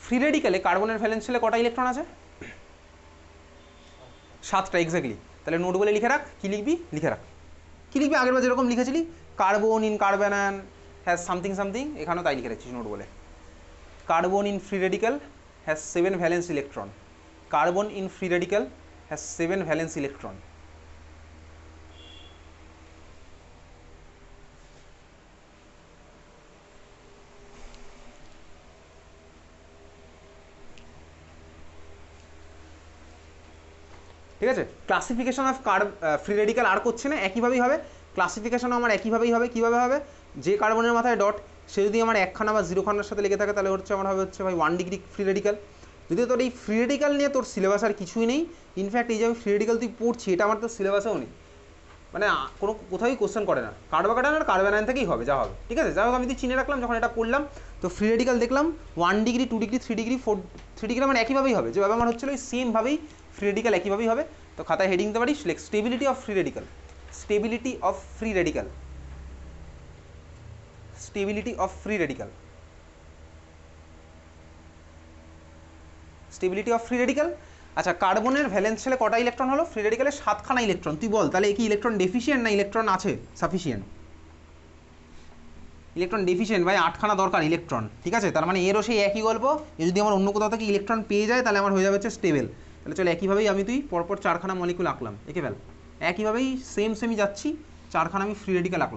ফ্রি রেডিক্যালে কার্বনের ভ্যালেন্স শেলে কটা ইলেকট্রন আছে? 7টা, এক্স্যাক্টলি। তাহলে নোট বলে লিখে রাখ, কী লিখবি লিখে রাখ, কী লিখবি আগের বার যেরকম লিখেছিলি, carbon in carbanion has something something, এখানেও তাই লিখে রাখছিস নোট বলে। Carbon in free radical has 7 valence electron, carbon in free radical has 7 valence electron. ঠিক আছে, ক্লাসিফিকেশন অফ ফ্রি রেডিক্যাল আর করছে না, একইভাবেই হবে ক্লাসিফিকেশনও আমার, একইভাবেই হবে। কীভাবে হবে, যে কার্বনের মাথায় ডট সে যদি আমার একখানা বা 0খানার সাথে লেগে থাকে তাহলে হচ্ছে আমার হবে হচ্ছে ভাই 1 ডিগ্রি ফ্রি রেডিক্যাল। যদিও তোর এই ফ্রি রেডিক্যাল নিয়ে তোর সিলেবাস আর কিছুই নেই, ইনফ্যাক্ট এই যে আমি ফ্রি রেডিক্যাল তুই পড়ছি এটা আমার তোর সিলেবাসেও নেই, মানে কোনো কোথাওই কোশ্চেন করে না, কার্বোক্যাটায়ন আর কার্বনায়ন থেকেই হবে যা হবে, ঠিক আছে। যাই হোক, আমি তুই চিনে রাখলাম যখন এটা পড়লাম। তো ফ্রি রেডিক্যাল দেখলাম 1 ডিগ্রি 2 ডিগ্রি 3 ডিগ্রি 3 ডিগ্রি মানে একইভাবেই হবে, যেভাবে আমার হচ্ছিলো ওই সেমভাবেই ফ্রি রেডিক্যাল একইভাবেই হবে। তো খাতায় হেডিং দিতে পারিস, like stability of free radical, stability of free radical, stability of free radical, stability of free radical. আচ্ছা, কার্বনের ভ্যালেন্স শেলে কটা ইলেকট্রন হলো? ফ্রি রেডিক্যালে 7খানা ইলেকট্রন। তুই বল তাহলে কি ইলেকট্রন ডেফিসিয়েন্ট না ইলেকট্রন আছে সাফিসিয়েন্ট? ইলেকট্রন ডেফিসিয়েন্ট ভাই, 8খানা দরকার ইলেকট্রন, ঠিক আছে। তার মানে এরও সেই একই গল্প, যদি আমার অন্য কোথাও থেকে ইলেকট্রন পেয়ে যায় তাহলে আমার হয়ে যাবে হচ্ছে স্টেবল। তাহলে চল একইভাবেই আমি তুই পরপর 4খানা মলিকুল আঁকলাম, একে ফেল, একইভাবেই সেমই যাচ্ছি, 4খানা আমি ফ্রি রেডিক্যাল আঁকলাম।